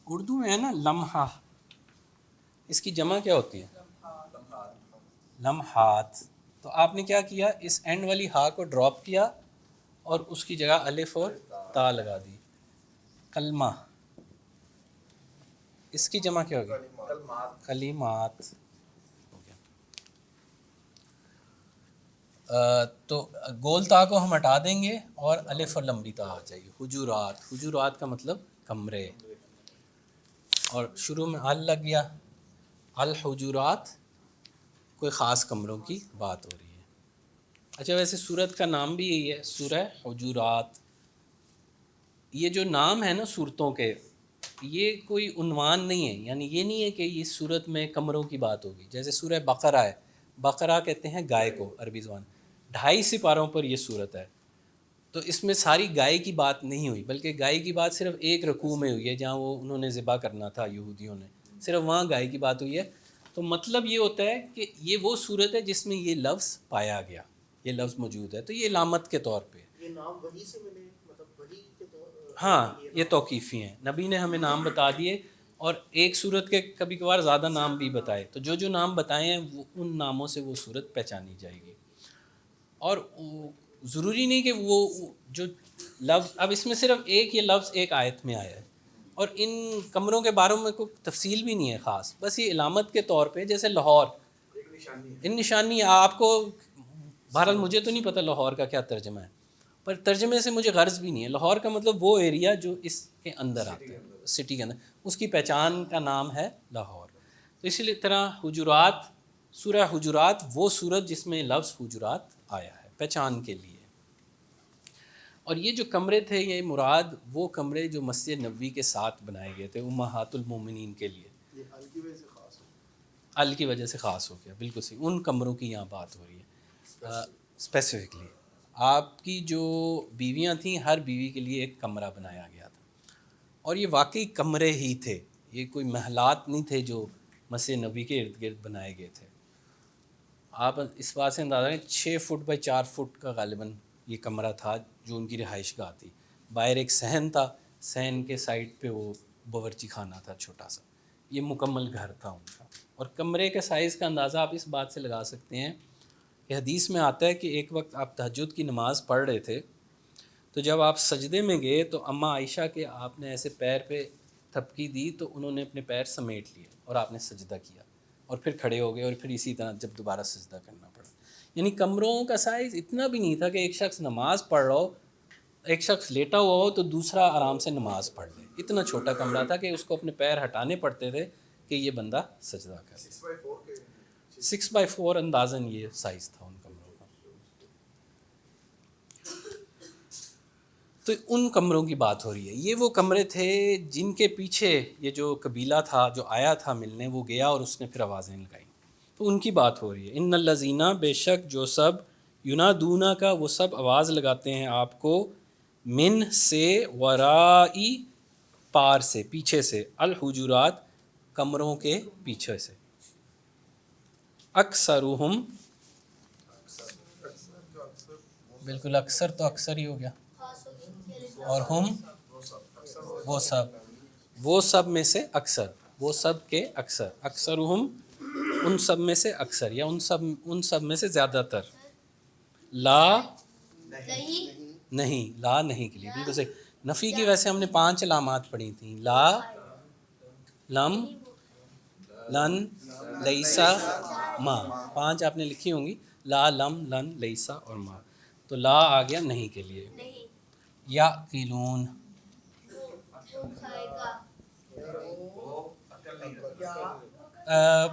اردو میں ہے نا لمحہ، اس کی جمع کیا ہوتی ہے؟ لمحات. تو آپ نے کیا کیا، اس اینڈ والی ہا کو ڈراپ کیا اور اس کی جگہ الف اور تا لگا دی. کلمہ، اس کی جمع کیا ہوگی؟ کلمات. تو گول تا کو ہم ہٹا دیں گے اور الف اور لمبی تا آ جائے گی. حجرات، حجرات کا مطلب کمرے، اور شروع میں ال لگ گیا، الحجرات، کوئی خاص کمروں کی بات ہو رہی ہے. اچھا ویسے سورت کا نام بھی یہی ہے، سورہ حجرات. یہ جو نام ہے نا صورتوں کے، یہ کوئی عنوان نہیں ہے، یعنی یہ نہیں ہے کہ یہ صورت میں کمروں کی بات ہوگی. جیسے سورہ بقرہ ہے، بقرہ کہتے ہیں گائے کو عربی زبان. 2.5 سپاروں پر یہ صورت ہے، تو اس میں ساری گائے کی بات نہیں ہوئی، بلکہ گائے کی بات صرف ایک رکوع میں ہوئی ہے جہاں وہ انہوں نے ذبح کرنا تھا یہودیوں نے، صرف وہاں گائے کی بات ہوئی ہے. تو مطلب یہ ہوتا ہے کہ یہ وہ صورت ہے جس میں یہ لفظ پایا گیا. یہ لفظ موجود ہے، تو یہ علامت کے طور پہ. یہ نام وحی سے ملے، مطلب وحی کے ہاں یہ توقیفی ہیں، نبی نے ہمیں نام بتا دیے اور ایک صورت کے کبھی کبھار زیادہ نام بھی بتائے، تو جو نام بتائے ہیں وہ ان ناموں سے وہ صورت پہچانی جائے گی. اور ضروری نہیں کہ وہ جو لفظ، اب اس میں صرف ایک یہ لفظ ایک آیت میں آیا ہے اور ان کمروں کے بارے میں کوئی تفصیل بھی نہیں ہے خاص، بس یہ علامت کے طور پہ. جیسے لاہور ان نشانی آپ کو، بہرحال مجھے تو نہیں پتہ لاہور کا کیا ترجمہ ہے، پر ترجمے سے مجھے غرض بھی نہیں ہے. لاہور کا مطلب وہ ایریا جو اس کے اندر آتا ہے، سٹی کے اندر، اس کی پہچان کا نام ہے لاہور. تو اسی طرح حجرات، سورہ حجرات وہ سورت جس میں لفظ حجرات آیا ہے پہچان کے لیے. اور یہ جو کمرے تھے یہ مراد وہ کمرے جو مسجد نبوی کے ساتھ بنائے گئے تھے امہات المومنین کے لیے. یہ ال کی وجہ سے خاص ہو، ال کی وجہ سے خاص ہو گیا، بالکل صحیح. ان کمروں کی یہاں بات ہو رہی ہے اسپیسیفکلی. آپ کی جو بیویاں تھیں ہر بیوی کے لیے ایک کمرہ بنایا گیا تھا، اور یہ واقعی کمرے ہی تھے، یہ کوئی محلات نہیں تھے جو مسجد نبوی کے ارد گرد بنائے گئے تھے. آپ اس بات سے اندازہ کریں 6 فٹ بائی 4 فٹ کا غالباً یہ کمرہ تھا جو ان کی رہائش گاہ تھی. باہر ایک صحن تھا، صحن کے سائڈ پہ وہ باورچی خانہ تھا چھوٹا سا. یہ مکمل گھر تھا ان کا. اور کمرے کے سائز کا اندازہ آپ اس بات سے لگا سکتے ہیں کہ حدیث میں آتا ہے کہ ایک وقت آپ تہجد کی نماز پڑھ رہے تھے، تو جب آپ سجدے میں گئے تو اماں عائشہ کے آپ نے ایسے پیر پہ تھپکی دی تو انہوں نے اپنے پیر سمیٹ لیے اور آپ نے سجدہ کیا اور پھر کھڑے ہو گئے اور پھر اسی طرح جب دوبارہ سجدہ کرنا پڑا. یعنی کمروں کا سائز اتنا بھی نہیں تھا کہ ایک شخص نماز پڑھ رہا ہو، ایک شخص لیٹا ہوا ہو تو دوسرا آرام سے نماز پڑھ لے. اتنا چھوٹا کمرہ تھا کہ اس کو اپنے پیر ہٹانے پڑتے تھے کہ یہ بندہ سجدہ کرے. 6x4 اندازاً یہ سائز تھا ان کمروں کا. تو ان کمروں کی بات ہو رہی ہے. یہ وہ کمرے تھے جن کے پیچھے یہ جو قبیلہ تھا جو آیا تھا ملنے، وہ گیا اور اس نے پھر آوازیں لگائیں، تو ان کی بات ہو رہی ہے. ان الذین، بے شک جو سب، ینادونا کا وہ سب آواز لگاتے ہیں آپ کو، من سے، ورائی پار سے، پیچھے سے، الحجرات کمروں کے پیچھے سے. اکثرہم، بالکل اکثر تو اکثر ہی ہو گیا، خاص ہو گئی اور ہم وہ سب میں سے اکثر، وہ سب کے اکثر، اکثرہم ان سب میں سے اکثر یا ان سب میں سے زیادہ تر. لا نہیں، لا نہیں کے لیے بالکل صحیح. نفی کی ویسے ہم نے 5 علامات پڑھی تھیں، لا، لم، لن، لیسا، ما. 5 آپ نے لکھی ہوں گی، لا، لم، لن، لیسا اور ما. تو لا آ گیا نہیں کے لیے. نہیں، یعقلون، وہ کھائے گا.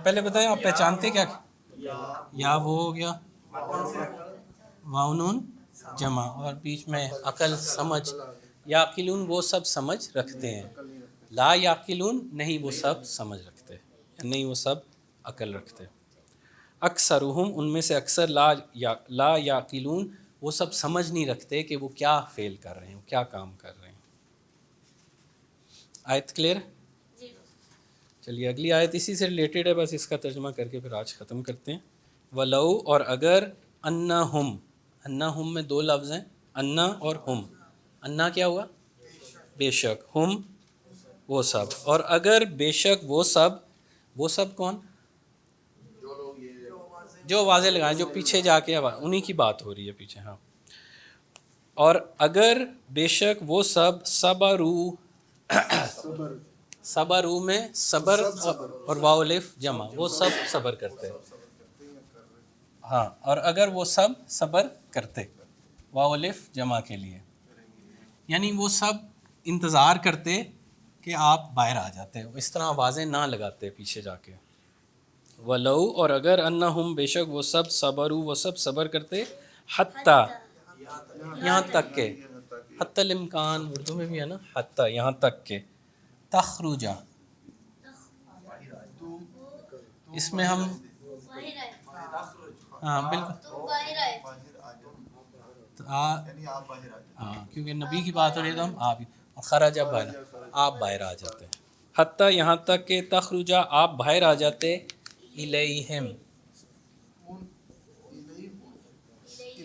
پہلے بتائیں آپ پہچانتے کیا؟ یا وہ ہو گیا واؤنون جمع، اور بیچ میں عقل، سمجھ. یعقلون وہ سب سمجھ رکھتے ہیں، لا یعقلون نہیں وہ سب سمجھ رکھتے، نہیں وہ سب عقل رکھتے. اکثرہم ان میں سے اکثر، لا یعقلون وہ سب سمجھ نہیں رکھتے کہ وہ کیا فعل کر رہے ہیں، کیا کام کر رہے ہیں. آیت کلیئر؟ جی چلیے اگلی آیت اسی سے ریلیٹڈ ہے، بس اس کا ترجمہ کر کے پھر آج ختم کرتے ہیں. وَلَوْ اور اگر، اَنَّهُمْ، اَنَّهُمْ میں 2 لفظ ہیں، اَنَّا اور ہم. اَنَّا کیا ہوا؟ بے شک، ہم وہ سب، اور اگر بے شک وہ سب کون؟ جو واضح لگائیں، جو پیچھے جا کے انہی کی بات ہو رہی ہے پیچھے. ہاں، اور اگر بے شک وہ سب، صبرو میں صبر اور واو الف جمع، وہ سب صبر کرتے. ہاں، اور اگر وہ سب صبر کرتے، واو الف جمع کے لیے، یعنی وہ سب انتظار کرتے کہ آپ باہر آ جاتے، اس طرح آوازیں نہ لگاتے پیچھے جا کے. وَلَوْ اور اگر، انہم بے شک وہ سب، صبروا وہ سب صبر کرتے، حتیٰ یہاں تک کہ، حتی الامکان اردو میں بھی ہے نا، حتیٰ یہاں تک کہ، تخرجا اس میں ہم باہر آئے، ہاں بالکل تو باہر آئے. ہاں کیونکہ نبی کی بات ہو رہی ہے تو ہم آپ، اور خراجہ باہر، آپ باہر آ جاتے ہیں. حتیٰ یہاں تک کہ تخرجا آپ باہر آ جاتے، الیہم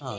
ہاں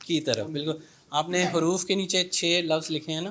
کی طرف، بالکل آپ نے حروف کے نیچے 6 لفظ لکھے ہیں نا،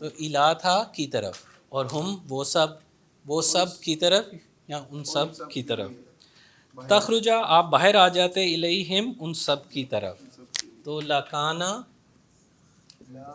تو الا تھا کی طرف، اور ہم وہ سب کی طرف یا ان سب کی طرف. تخرجا آپ باہر آ جاتے الیہم ان سب کی طرف. تو لکانا لا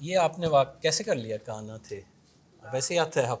یہ آپ نے کیسے کر لیا کانا تھے، ویسے ہی آتا ہے آپ.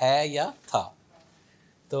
ہے یا تھا، تو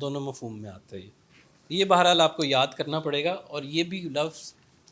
دونوں مفہوم میں آتا ہے. یہ بہرحال آپ کو یاد کرنا پڑے گا، اور یہ بھی لفظ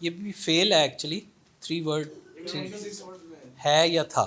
یہ بھی فعل ہے ایکچولی، 3 ورڈ ہے یا تھا.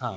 ہاں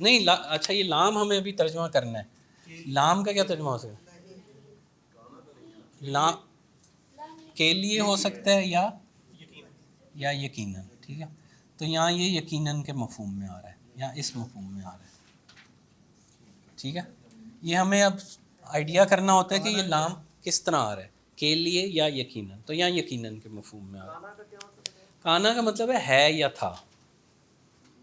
نہیں اچھا یہ لام ہمیں ابھی ترجمہ کرنا ہے. لام کا کیا ترجمہ ہو سکتا ہے؟ لام کے لیے ہو سکتا ہے یا یقیناً. ٹھیک ہے، تو یہاں یہ یقیناً کے مفہوم میں آ رہا ہے یا اس مفہوم میں آ رہا ہے. ٹھیک ہے، یہ ہمیں اب آئیڈیا کرنا ہوتا ہے کہ یہ لام کس طرح آ رہا ہے، کے لیے یا یقیناً. تو یہاں یقیناً کے مفہوم میں آ رہا ہے. کانا کا مطلب ہے یا تھا.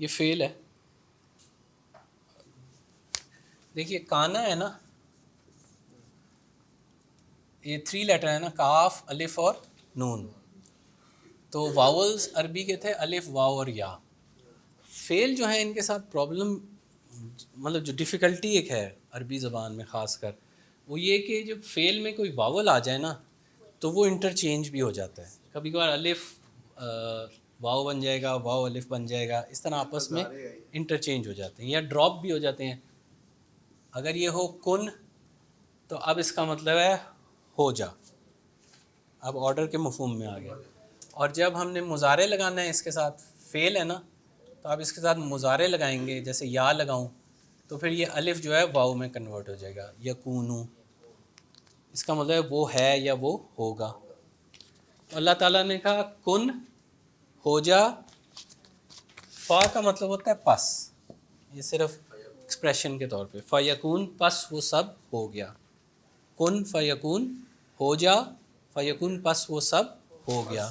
یہ فعل ہے. دیکھیے کانا ہے نا، یہ 3 لیٹر ہے نا، کاف الف اور نون. تو واولز عربی کے تھے الف واو اور یا. فعل جو ہیں ان کے ساتھ پرابلم، مطلب جو ڈیفیکلٹی ایک ہے عربی زبان میں خاص کر، وہ یہ کہ جب فعل میں کوئی واول آ جائے نا تو وہ انٹرچینج بھی ہو جاتا ہے. کبھی کبھار الف واو بن جائے گا، واو الف بن جائے گا، اس طرح آپس میں انٹرچینج ہو جاتے ہیں یا ڈراپ بھی ہو جاتے ہیں. اگر یہ ہو کن تو اب اس کا مطلب ہے ہو جا، اب آرڈر کے مفہوم میں آ گیا. اور جب ہم نے مضارع لگانا ہے اس کے ساتھ، فعل ہے نا، تو آپ اس کے ساتھ مضارع لگائیں گے، جیسے یا لگاؤں تو پھر یہ الف جو ہے واو میں کنورٹ ہو جائے گا، یکونو. اس کا مطلب ہے وہ ہے یا وہ ہوگا. تو اللہ تعالیٰ نے کہا کن ہو جا. فا کا مطلب ہوتا ہے پس، یہ صرف ایکسپریشن کے طور پہ. فیکون پس وہ سب ہو گیا. کن فیکون ہو جا، فیکون پس وہ سب ہو گیا.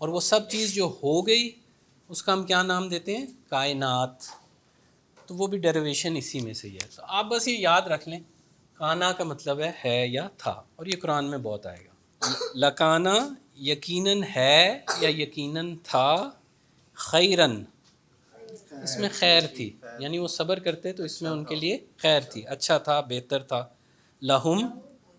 اور وہ سب چیز جو ہو گئی اس کا ہم کیا نام دیتے ہیں؟ کائنات. تو وہ بھی ڈیریویشن اسی میں سے ہی ہے. تو آپ بس یہ یاد رکھ لیں، کانا کا مطلب ہے یا تھا، اور یہ قرآن میں بہت آئے گا. لکانا یقیناً ہے یا یقیناً تھا، خیرن اس میں خیر تھی، یعنی وہ صبر کرتے تو اس میں ان کے لیے خیر تھی، اچھا تھا، بہتر تھا. لہم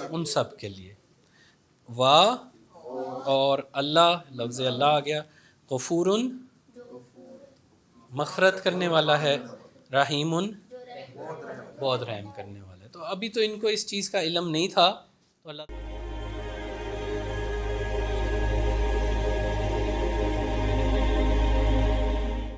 ان سب کے لیے. واہ اور اللہ، لفظ اللہ آ گیا. غفور مغفرت کرنے والا ہے، رحیم بہت رحم کرنے والا ہے. تو ابھی تو ان کو اس چیز کا علم نہیں تھا، تو اللہ